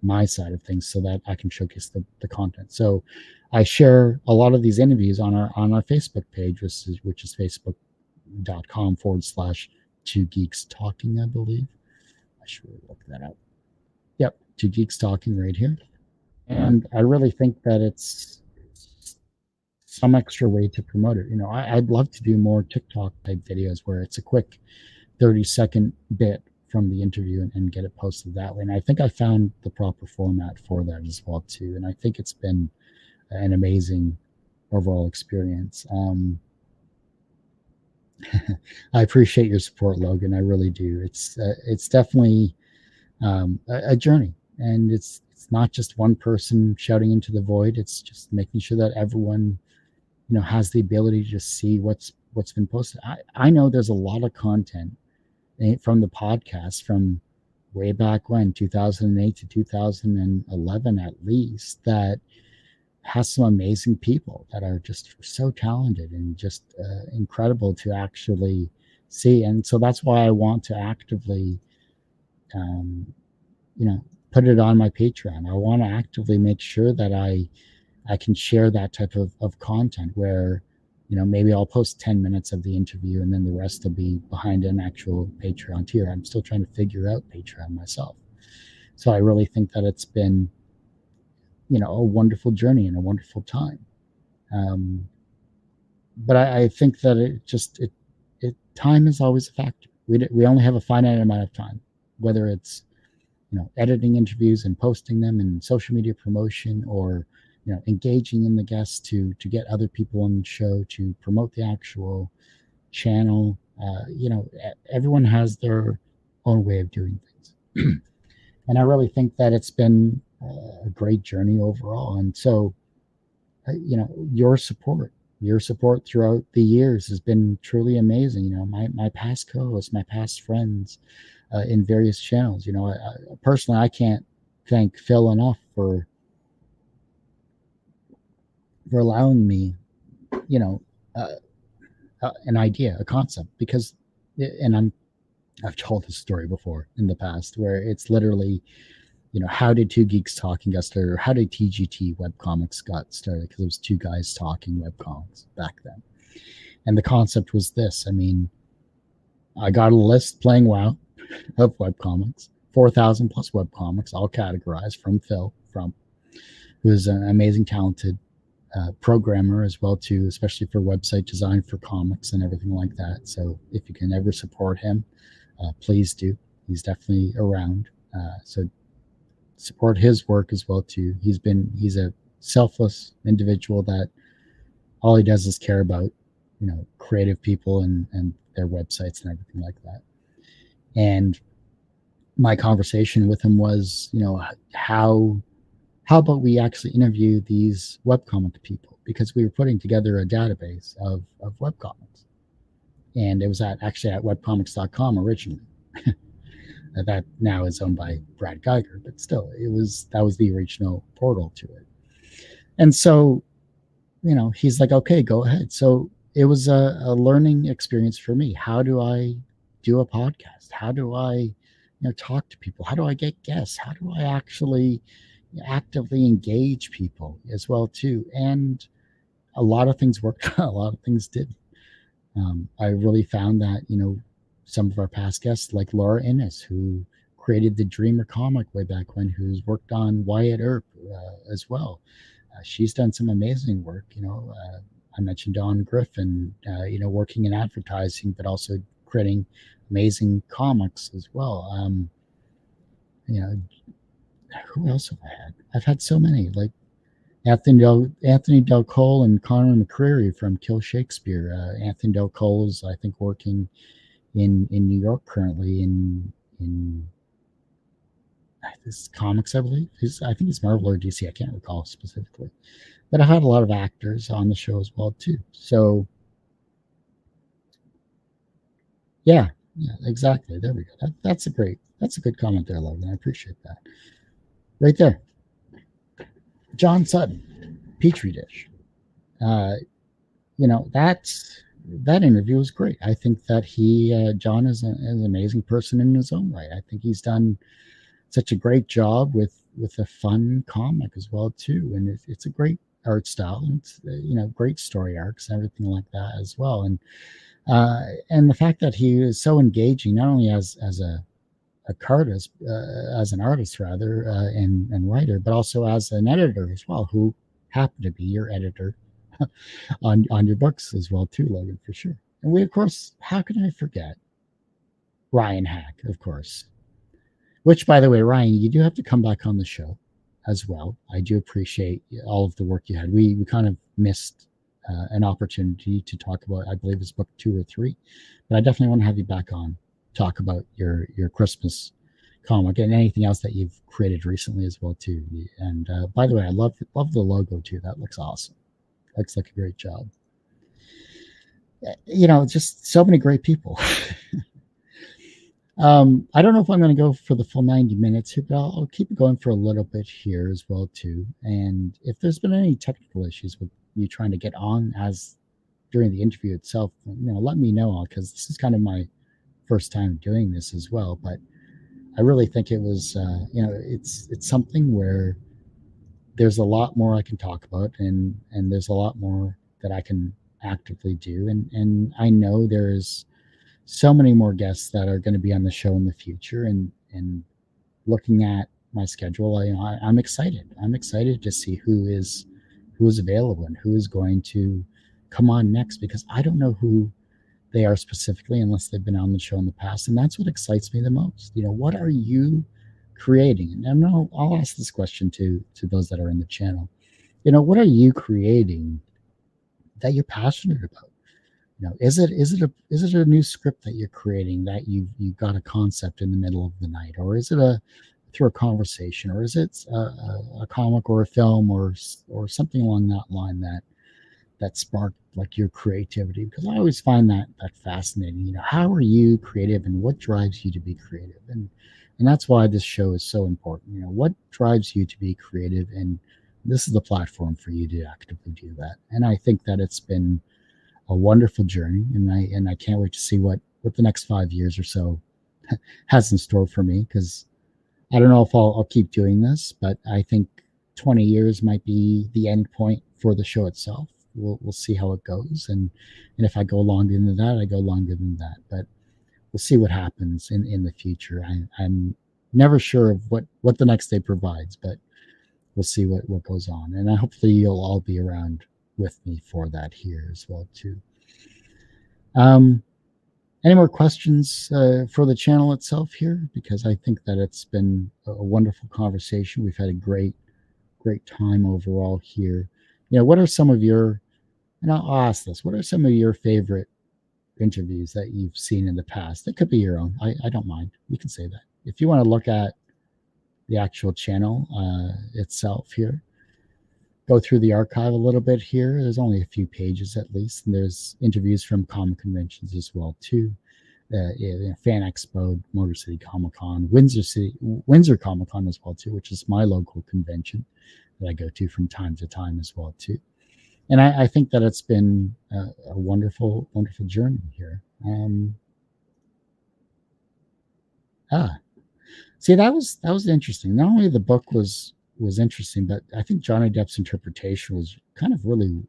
my side of things so that I can showcase the content. So I share a lot of these interviews on our Facebook page, which is facebook.com/Two Geeks Talking, I believe. I should really look that up. Yep, Two Geeks Talking right here. And I really think that it's some extra way to promote it. I'd love to do more TikTok type videos where it's a quick 30-second bit from the interview and get it posted that way. And I think I found the proper format for that as well too. And I think it's been an amazing overall experience. I appreciate your support, Logan. I really do. It's definitely a journey, and it's not just one person shouting into the void. It's just making sure that everyone has the ability to just see what's been posted. I know there's a lot of content from the podcast from way back when, 2008 to 2011 at least, that has some amazing people that are just so talented and just incredible to actually see. And so that's why I want to actively put it on my Patreon. I want to actively make sure that I can share that type of content where maybe I'll post 10 minutes of the interview and then the rest will be behind an actual Patreon tier. I'm still trying to figure out Patreon myself. So I really think that it's been, a wonderful journey and a wonderful time. But I think that time is always a factor. We only have a finite amount of time, whether it's, editing interviews and posting them and social media promotion, or engaging in the guests to get other people on the show to promote the actual channel. Everyone has their own way of doing things. And I really think that it's been a great journey overall. And so, your support throughout the years has been truly amazing. My past co-hosts, my past friends in various channels. Personally, I can't thank Phil enough for allowing me, an idea, a concept, because, and I've told this story before in the past, where it's literally, how did Two Geeks Talking get started, or how did TGT webcomics got started? Because it was two guys talking webcomics back then. And the concept was this. I mean, I got a list playing WoW of webcomics, 4,000 plus webcomics, all categorized from Phil, who's an amazing, talented programmer as well too, especially for website design for comics and everything like that. So if you can ever support him, please do. He's definitely around. So support his work as well too. He's a selfless individual that all he does is care about, creative people and their websites and everything like that. And my conversation with him was, how about we actually interview these webcomic people? Because we were putting together a database of webcomics. And it was actually at webcomics.com originally. That now is owned by Brad Geiger, but still, that was the original portal to it. And so, he's like, okay, go ahead. So it was a learning experience for me. How do I do a podcast? How do I, talk to people? How do I get guests? How do I actually actively engage people as well too? And a lot of things worked, a lot of things didn't. I really found that, some of our past guests, like Laura Innes, who created the Dreamer comic way back when, who's worked on Wyatt Earp as well. She's done some amazing work. I mentioned Dawn Griffin, working in advertising, but also creating amazing comics as well. Who else have I had? I've had so many, like Anthony Del Cole and Connor McCreary from Kill Shakespeare. Anthony Del Cole is, I think, working in New York currently. I his comics, I believe. I think it's Marvel or DC. I can't recall specifically. But I've had a lot of actors on the show as well too. So yeah, exactly. There we go. That's a good comment there, Logan. I appreciate that. Right there. John Sutton, Petri dish. That interview was great. I think that John is an amazing person in his own right. I think he's done such a great job with a fun comic as well too, and it's a great art style. And it's great story arcs and everything like that as well. And the fact that he is so engaging, not only as an artist rather, and writer, but also as an editor as well, who happened to be your editor on your books as well too, Logan, for sure. And we, of course, how can I forget Ryan Hack, of course, which, by the way, Ryan, you do have to come back on the show as well. I do appreciate all of the work you had. We kind of missed an opportunity to talk about, I believe it's book 2 or 3, but I definitely want to have you back on, talk about your Christmas comic and anything else that you've created recently as well too. And by the way, I love the logo too. That looks awesome. Looks like a great job. Just so many great people. I don't know if I'm going to go for the full 90 minutes here, but I'll keep it going for a little bit here as well too. And if there's been any technical issues with you trying to get on as during the interview itself, let me know, because this is kind of my first time doing this as well. But I really think it was, it's something where there's a lot more I can talk about, and there's a lot more that I can actively do. And I know there's so many more guests that are going to be on the show in the future, and looking at my schedule, I'm excited. I'm excited to see who is available and who is going to come on next, because I don't know who they are specifically unless they've been on the show in the past. And that's what excites me the most. What are you creating? And I'll ask this question to those that are in the channel. What are you creating that you're passionate about? Is it a new script that you're creating that you got a concept in the middle of the night, or is it through a conversation, or is it a comic or a film or something along that line that sparked like your creativity? Because I always find that fascinating. How are you creative, and what drives you to be creative? And that's why this show is so important. What drives you to be creative? And this is the platform for you to actively do that. And I think that it's been a wonderful journey, and I can't wait to see what the next 5 years or so has in store for me, because I don't know if I'll keep doing this, but I think 20 years might be the end point for the show itself. We'll see how it goes, and if I go longer than that, I go longer than that. But we'll see what happens in the future. I'm never sure of what the next day provides, but we'll see what goes on. And hopefully you'll all be around with me for that here as well too. Any more questions for the channel itself here? Because I think that it's been a wonderful conversation. We've had a great time overall here. What are some of your, and I'll ask this, what are some of your favorite interviews that you've seen in the past? It could be your own. I don't mind. You can say that. If you want to look at the actual channel itself here, go through the archive a little bit here. There's only a few pages at least, and there's interviews from comic conventions as well too. Fan Expo, Motor City Comic Con, Windsor Comic Con as well too, which is my local convention that I go to from time to time as well too. And I think that it's been a wonderful journey here. See, that was interesting. Not only the book was interesting, but I think Johnny Depp's interpretation was kind of really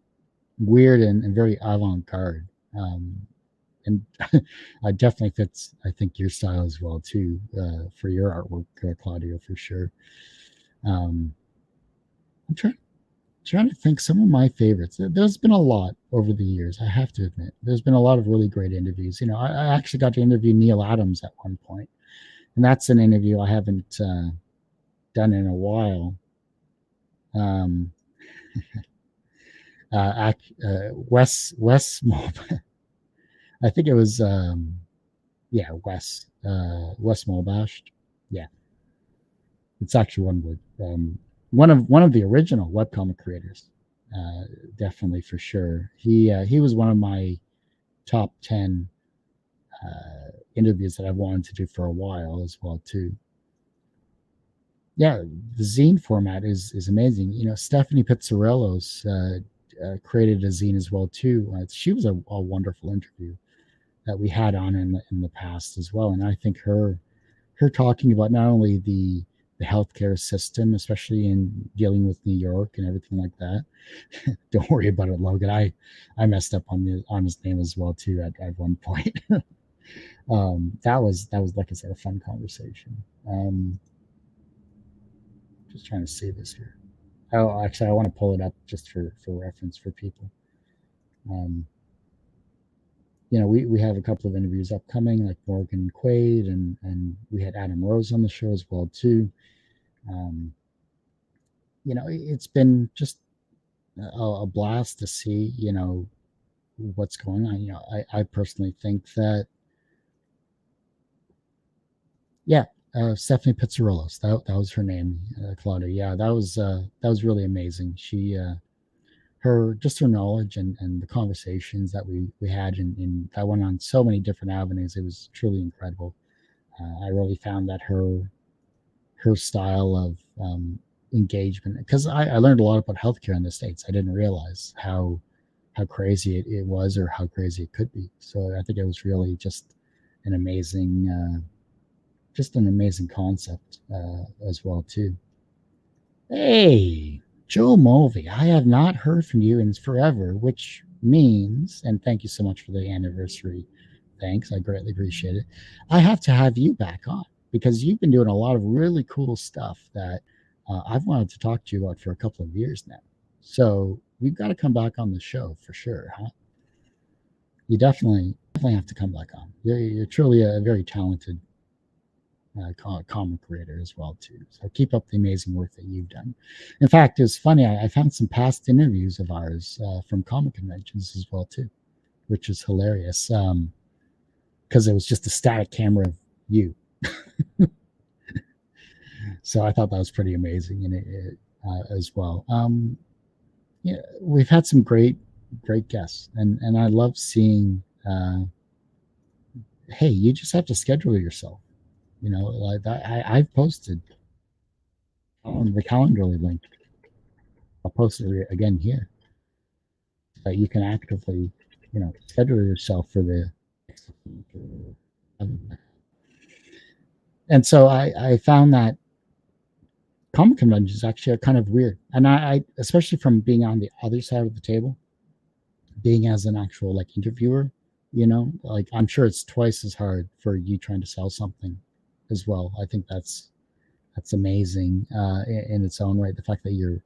weird and very avant-garde. And definitely fits, I think, your style as well too, for your artwork, Claudio, for sure. I'm trying to think some of my favorites. There's been a lot over the years, I have to admit. There's been a lot of really great interviews. I actually got to interview Neil Adams at one point, and that's an interview I haven't done in a while. Wes Mulbash. I think it was Wes Mulbash. Yeah. It's actually one of the original webcomic creators, definitely for sure. He was one of my top 10 interviews that I've wanted to do for a while as well too. Yeah, the zine format is amazing. Stephanie Pizzarillos created a zine as well too. She was a wonderful interview that we had on in the past as well, and I think her talking about not only the healthcare system, especially in dealing with New York and everything like that. Don't worry about it, Logan. I messed up on his name as well too at one point. That was like I said, a fun conversation. Just trying to see this here. Oh, actually, I want to pull it up just for reference for people. We have a couple of interviews upcoming, like Morgan Quaid, and we had Adam Rose on the show as well too. It's been just a blast to see, what's going on. I personally think that, Stephanie Pizzarillos, that was her name, Claudia. Yeah, that was really amazing. She, her knowledge and the conversations that we had and that went on so many different avenues. It was truly incredible. I really found that her style of engagement, because I learned a lot about healthcare in the States. I didn't realize how crazy it was or how crazy it could be. So I think it was really just an amazing concept as well too. Hey, Joe Mulvey, I have not heard from you in forever, which means, and thank you so much for the anniversary. Thanks, I greatly appreciate it. I have to have you back on because you've been doing a lot of really cool stuff that I've wanted to talk to you about for a couple of years now. So you've got to come back on the show for sure, huh? You definitely have to come back on. You're truly a very talented comic creator as well too. So keep up the amazing work that you've done. In fact, it's funny, I found some past interviews of ours from comic conventions as well too, which is hilarious because it was just a static camera of you. So I thought that was pretty amazing as well. We've had some great guests, and I love seeing. Hey, you just have to schedule yourself. Like I've posted on the Calendly link. I'll post it again here. That you can actively, schedule yourself for the. And so I found that comic conventions actually are kind of weird, and I especially from being on the other side of the table, being as an actual like interviewer, like I'm sure it's twice as hard for you trying to sell something as well. I think that's amazing in its own right. The fact that you're,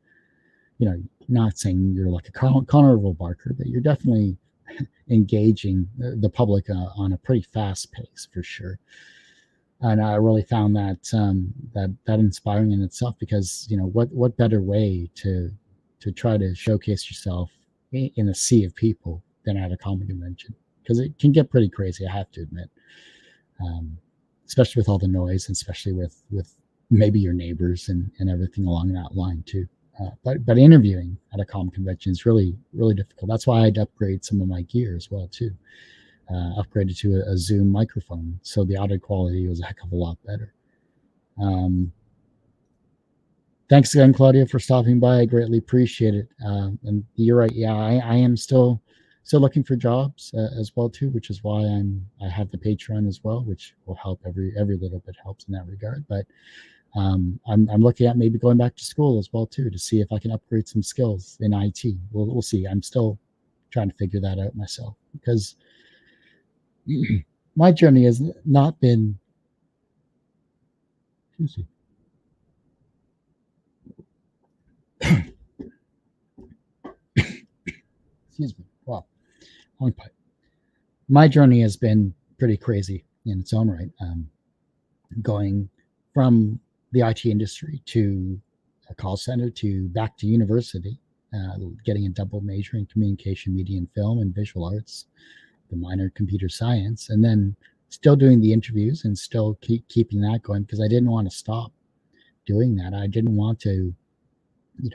not saying you're like a Conor Barker, but you're definitely engaging the public on a pretty fast pace for sure. And I really found that that inspiring in itself because what better way to try to showcase yourself in a sea of people than at a comic convention, because it can get pretty crazy, I have to admit. Especially with all the noise, and especially with maybe your neighbors and everything along that line too. But interviewing at a comic convention is really, really difficult. That's why I'd upgrade some of my gear as well too. Upgraded to a Zoom microphone, so the audio quality was a heck of a lot better. Thanks again, Claudia, for stopping by. I greatly appreciate it. And you're right. Yeah, I am still looking for jobs as well too, which is why I have the Patreon as well, which will help. Every little bit helps in that regard. But I'm looking at maybe going back to school as well too to see if I can upgrade some skills in IT. We'll see. I'm still trying to figure that out myself because my journey has not been. Excuse me. Wow. Long pipe. My journey has been pretty crazy in its own right. Going from the IT industry to a call center to back to university, getting a double major in communication, media, and film and visual arts, the minor computer science, and then still doing the interviews and still keeping that going because I didn't want to stop doing that. I didn't want to,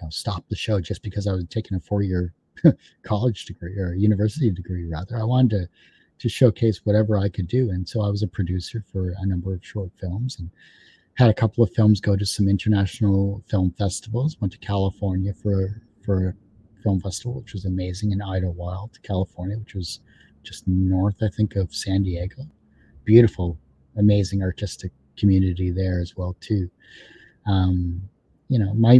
stop the show just because I was taking a 4-year college degree or university degree rather. I wanted to showcase whatever I could do. And so I was a producer for a number of short films and had a couple of films go to some international film festivals. Went to California for a film festival, which was amazing, in Idlewild, California, which was just north, I think, of San Diego. Beautiful, amazing artistic community there as well too.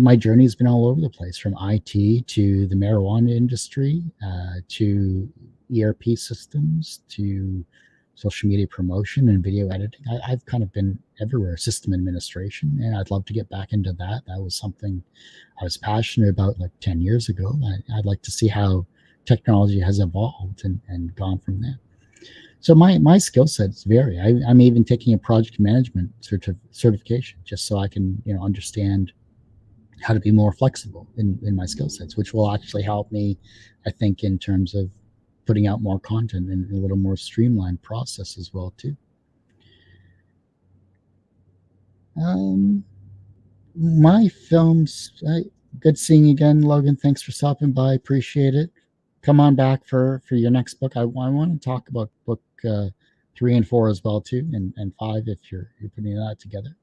My journey has been all over the place, from IT to the marijuana industry, to ERP systems, to social media promotion and video editing. I've kind of been everywhere, system administration, and I'd love to get back into that. That was something I was passionate about like 10 years ago. I'd like to see how technology has evolved and gone from there. So my skill sets vary. I'm even taking a project management certification just so I can understand how to be more flexible in my skill sets, which will actually help me, I think, in terms of putting out more content and a little more streamlined process as well too. My films, good seeing you again, Logan. Thanks for stopping by. Appreciate it. Come on back for your next book. I want to talk about book 3 and 4 as well too, and 5 if you're putting that together.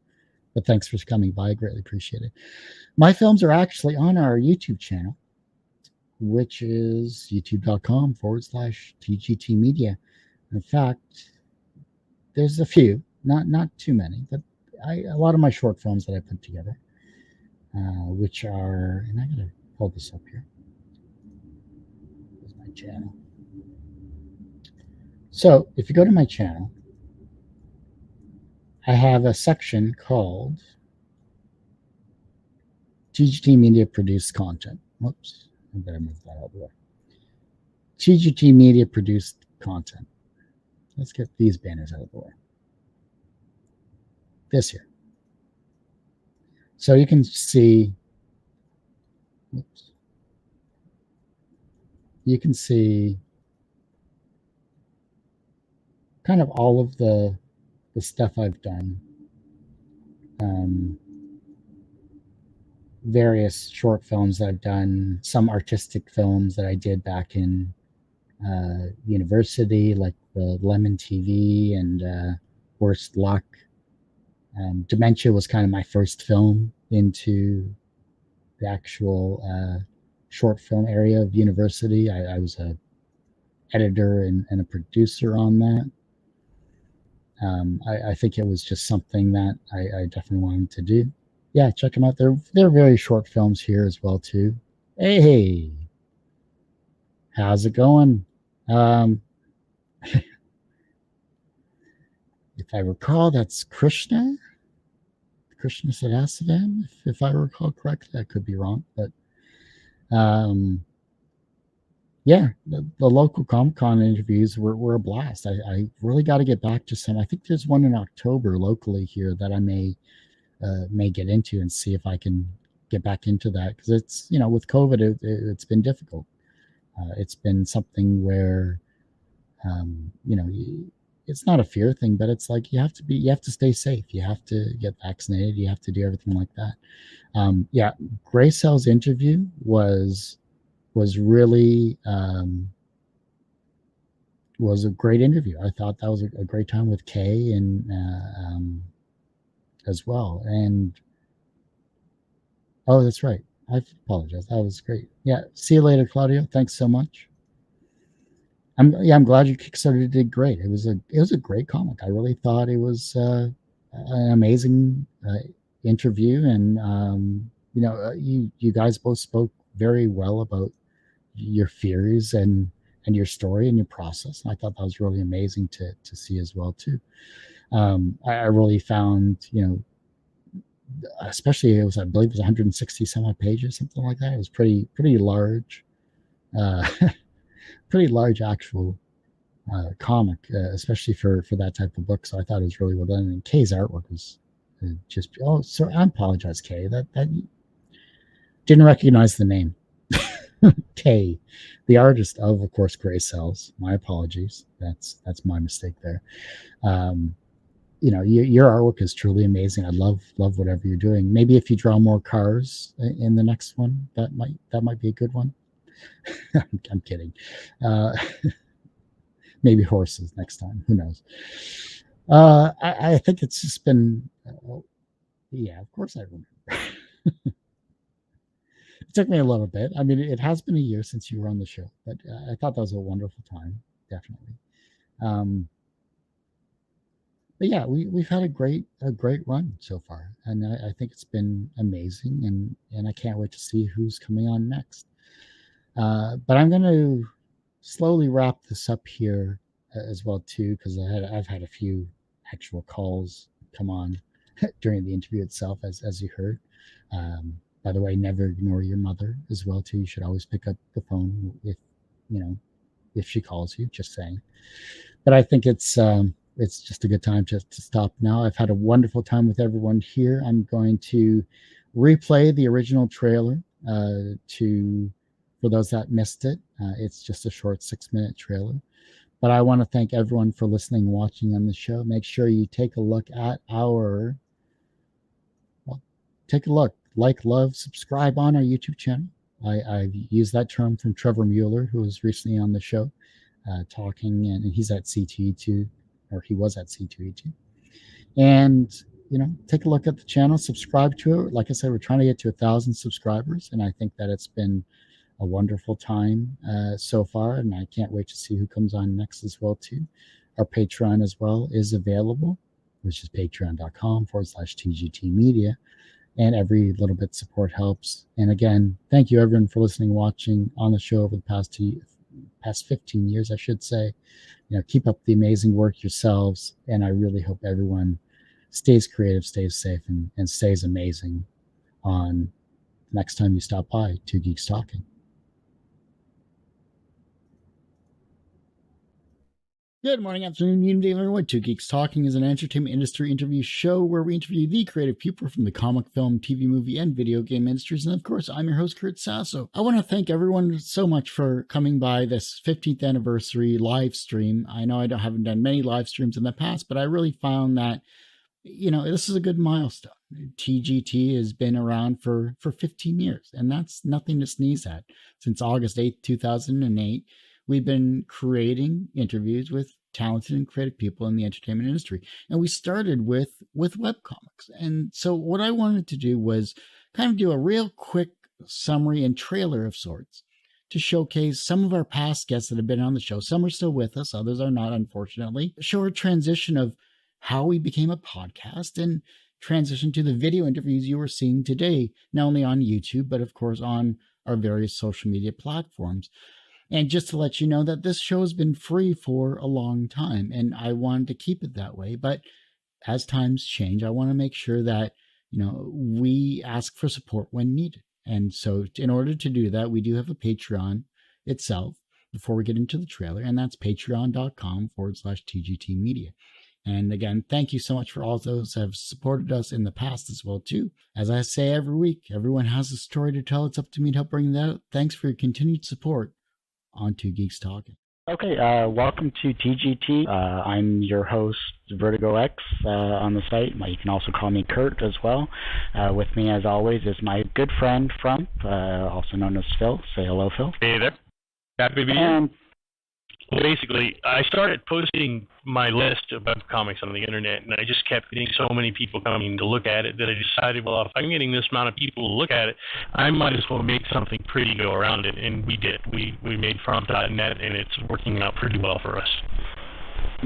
But thanks for coming by. I greatly appreciate it. My films are actually on our YouTube channel, which is youtube.com/TGT Media. In fact, there's a few, not too many, but a lot of my short films that I put together, which are, and I gotta pull this up here. There's my channel. So if you go to my channel, I have a section called TGT Media Produced Content. Whoops, I better move that out of the way. TGT Media Produced Content. Let's get these banners out of the way. This here. So you can see, kind of all of the stuff I've done. Various short films that I've done, some artistic films that I did back in university, like the Lemon TV and Worst Luck. Dementia was kind of my first film into the actual short film area of university. I was a editor and a producer on that. I think it was just something that I definitely wanted to do. Yeah, check them out. They're very short films here as well too. Hey, how's it going? If I recall, that's Krishna Sadasavan, if I recall correctly. I could be wrong, but yeah, the local Comic-Con interviews were a blast. I really got to get back to some. I think there's one in October locally here that I may get into and see if I can get back into that, because it's, with COVID, it's been difficult. It's been something where, it's not a fear thing, but it's like you have to stay safe. You have to get vaccinated. You have to do everything like that. Yeah, Grace Hell's interview was really was a great interview. I thought that was a great time with Kay and as well. And oh, that's right. I apologize. That was great. Yeah. See you later, Claudio. Thanks so much. I'm glad your Kickstarter did great. It was a great comic. I really thought it was an amazing interview, and you guys both spoke very well about your fears and your story and your process. And I thought that was really amazing to see as well too. I really found, especially I believe it was 160 some odd pages, something like that. It was pretty large, pretty large actual comic, especially for that type of book. So I thought it was really well done. And Kay's artwork was just, so I apologize, Kay, that didn't recognize the name. Kay, the artist of course, Gray Cells. My apologies. That's my mistake there. your artwork is truly amazing. I love whatever you're doing. Maybe if you draw more cars in the next one, that might be a good one. I'm kidding. Maybe horses next time. Who knows? I think it's just been. Yeah, of course I remember. It took me a little bit. I mean, it has been a year since you were on the show, but I thought that was a wonderful time, definitely. But yeah, we've had a great run so far, and I think it's been amazing, and I can't wait to see who's coming on next. But I'm going to slowly wrap this up here as well too, because I've had a few actual calls come on during the interview itself, as you heard. By the way, never ignore your mother as well too. You should always pick up the phone if she calls you. Just saying. But I think it's just a good time to stop now. I've had a wonderful time with everyone here. I'm going to replay the original trailer for those that missed it. It's just a short 6-minute trailer. But I want to thank everyone for listening and watching on the show. Make sure you take a look at like, love, subscribe on our YouTube channel. I've used that term from Trevor Mueller, who was recently on the show talking, and he's at C2E2, or he was at C2E2. And, take a look at the channel, subscribe to it. Like I said, we're trying to get to 1,000 subscribers, and I think that it's been a wonderful time so far, and I can't wait to see who comes on next as well, too. Our Patreon as well is available, which is patreon.com/TGT Media. And every little bit support helps. And again, thank you everyone for listening, watching on the show over the past 15 years, I should say. Keep up the amazing work yourselves. And I really hope everyone stays creative, stays safe, and stays amazing on next time you stop by Two Geeks Talking. Good morning, afternoon, evening, everyone. Two Geeks Talking is an entertainment industry interview show where we interview the creative people from the comic, film, TV, movie, and video game industries. And of course, I'm your host, Kurt Sasso. I want to thank everyone so much for coming by this 15th anniversary live stream. I know I haven't done many live streams in the past, but I really found that, this is a good milestone. TGT has been around for 15 years, and that's nothing to sneeze at. Since August 8th, 2008, we've been creating interviews with talented and creative people in the entertainment industry. And we started with webcomics. And so what I wanted to do was kind of do a real quick summary and trailer of sorts to showcase some of our past guests that have been on the show. Some are still with us, others are not, unfortunately. Show a transition of how we became a podcast and transition to the video interviews you are seeing today, not only on YouTube, but of course on our various social media platforms. And just to let you know that this show has been free for a long time, and I wanted to keep it that way. But as times change, I want to make sure that, we ask for support when needed. And so in order to do that, we do have a Patreon itself before we get into the trailer, and that's patreon.com/TGT Media. And again, thank you so much for all those who have supported us in the past as well, too. As I say every week, everyone has a story to tell. It's up to me to help bring that up. Thanks for your continued support on Two Geeks Talking. Okay, welcome to TGT. I'm your host, Vertigo X, on the site. You can also call me Kurt as well. With me, as always, is my good friend Frump, also known as Phil. Say hello, Phil. Hey there. Happy to be here. Basically, I started posting my list about comics on the internet, and I just kept getting so many people coming to look at it that I decided, well, if I'm getting this amount of people to look at it, I might as well make something pretty go around it, and we did. We made Frump.net, and it's working out pretty well for us.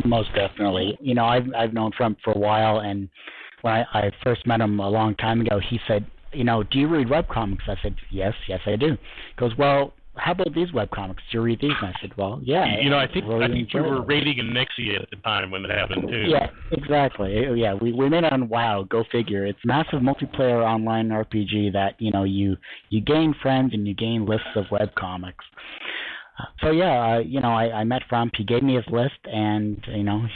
Most definitely. I've known Frump for a while, and when I first met him a long time ago, he said, do you read webcomics? I said, yes, I do. He goes, well, how about these webcomics? Do you read these? And I said, well, yeah. I think we were rating Nexia at the time when it happened, too. Yeah, exactly. Yeah, we made it on WoW, go figure. It's massive multiplayer online RPG that, you gain friends and you gain lists of webcomics. So, yeah, I met Frump. He gave me his list, and,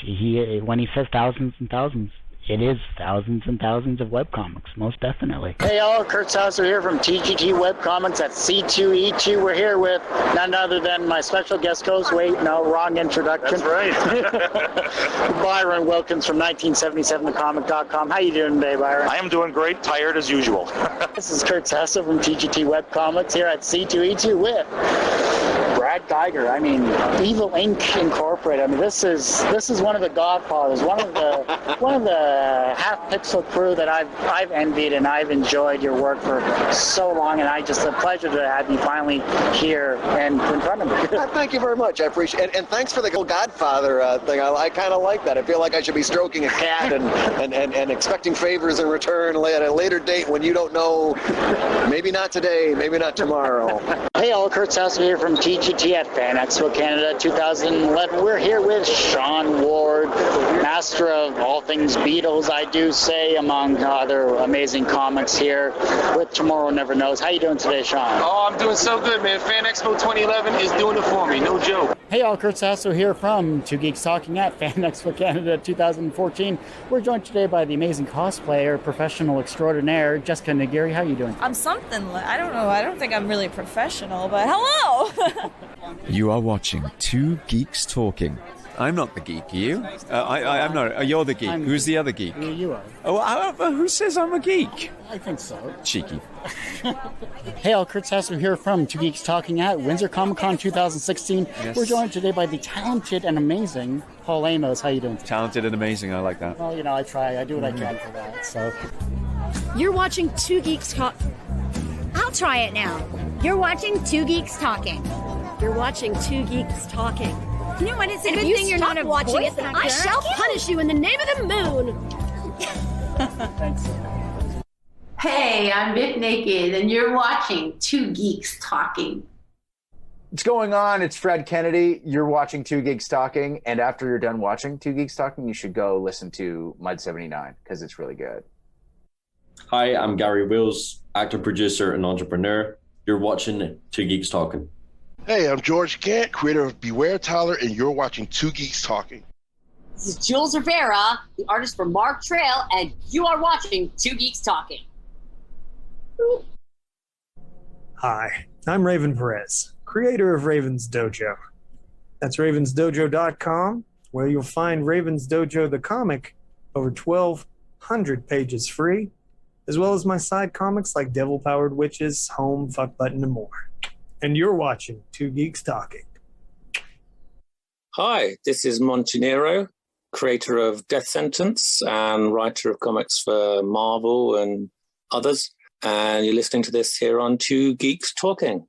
he when he says thousands and thousands, It is thousands and thousands of webcomics, most definitely. Hey all, Kurt Sasso here from TGT Webcomics at C2E2. We're here with none other than my special guest host. Wait, no, wrong introduction. That's right. Byron Wilkins from 1977thecomic.com. How you doing today, Byron? I am doing great, tired as usual. This is Kurt Sasso from TGT Webcomics here at C2E2 with Brad Geiger. I mean, Evil Inc. Incorporated. I mean, this is one of the godfathers, one of the half-pixel crew that I've envied, and I've enjoyed your work for so long, and it's a pleasure to have you finally here and in front of me. Thank you very much. I appreciate it. And thanks for the whole Godfather thing. I kind of like that. I feel like I should be stroking a cat and expecting favors in return at a later date when you don't know, maybe not today, maybe not tomorrow. Hey all, Kurt Sasso here from TGT at Fan Expo Canada 2011. We're here with Sean Ward, master of all things Beatles, I do say, among other amazing comics here with Tomorrow Never Knows. How you doing today, Sean? Oh, I'm doing so good, man. Fan Expo 2011 is doing it for me, no joke. Hey all, Kurt Sasso here from Two Geeks Talking at Fan Expo Canada 2014. We're joined today by the amazing cosplayer, professional extraordinaire, Jessica Nigiri. How you doing? I'm something, I don't know, I don't think I'm really professional, but hello! You are watching Two Geeks Talking. I'm not the geek, are you? I'm not. You're the geek. Who's the other geek? You are. Oh, who says I'm a geek? I think so. Cheeky. Hey all, Kurt Sasso here from Two Geeks Talking at Windsor Comic Con 2016. Yes. We're joined today by the talented and amazing Paul Amos. How you doing? Talented and amazing, I like that. Well, I try. I do what I can for that, so. You're watching Two Geeks Talk. I'll try it now. You're watching Two Geeks Talking. You're watching Two Geeks Talking. You know what? It's a good thing you're not watching it. I shall punish you in the name of the moon. Thanks. Hey, I'm Bit Naked, and you're watching Two Geeks Talking. What's going on? It's Fred Kennedy. You're watching Two Geeks Talking, and after you're done watching Two Geeks Talking, you should go listen to Mud 79 because it's really good. Hi, I'm Gary Wills, actor, producer, and entrepreneur. You're watching Two Geeks Talking. Hey, I'm George Gant, creator of Beware Tyler, and you're watching Two Geeks Talking. This is Jules Rivera, the artist for Mark Trail, and you are watching Two Geeks Talking. Hi, I'm Raven Perez, creator of Raven's Dojo. That's ravensdojo.com, where you'll find Raven's Dojo the comic, over 1,200 pages free, as well as my side comics like Devil Powered Witches, Home, Fuck Button, and more. And you're watching Two Geeks Talking. Hi, this is Montenero, creator of Death Sentence and writer of comics for Marvel and others. And you're listening to this here on Two Geeks Talking.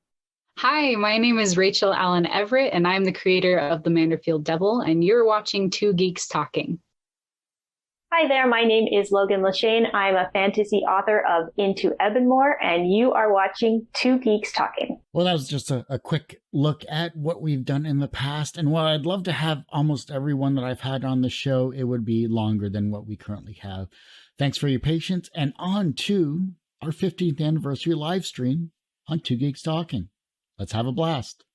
Hi, my name is Rachel Allen Everett, and I'm the creator of the Manderfield Devil, and you're watching Two Geeks Talking. Hi there, my name is Logan Lachane. I'm a fantasy author of Into Ebonmore, and you are watching Two Geeks Talking. Well, that was just a quick look at what we've done in the past. And while I'd love to have almost everyone that I've had on the show, it would be longer than what we currently have. Thanks for your patience, and on to our 15th anniversary live stream on Two Geeks Talking. Let's have a blast.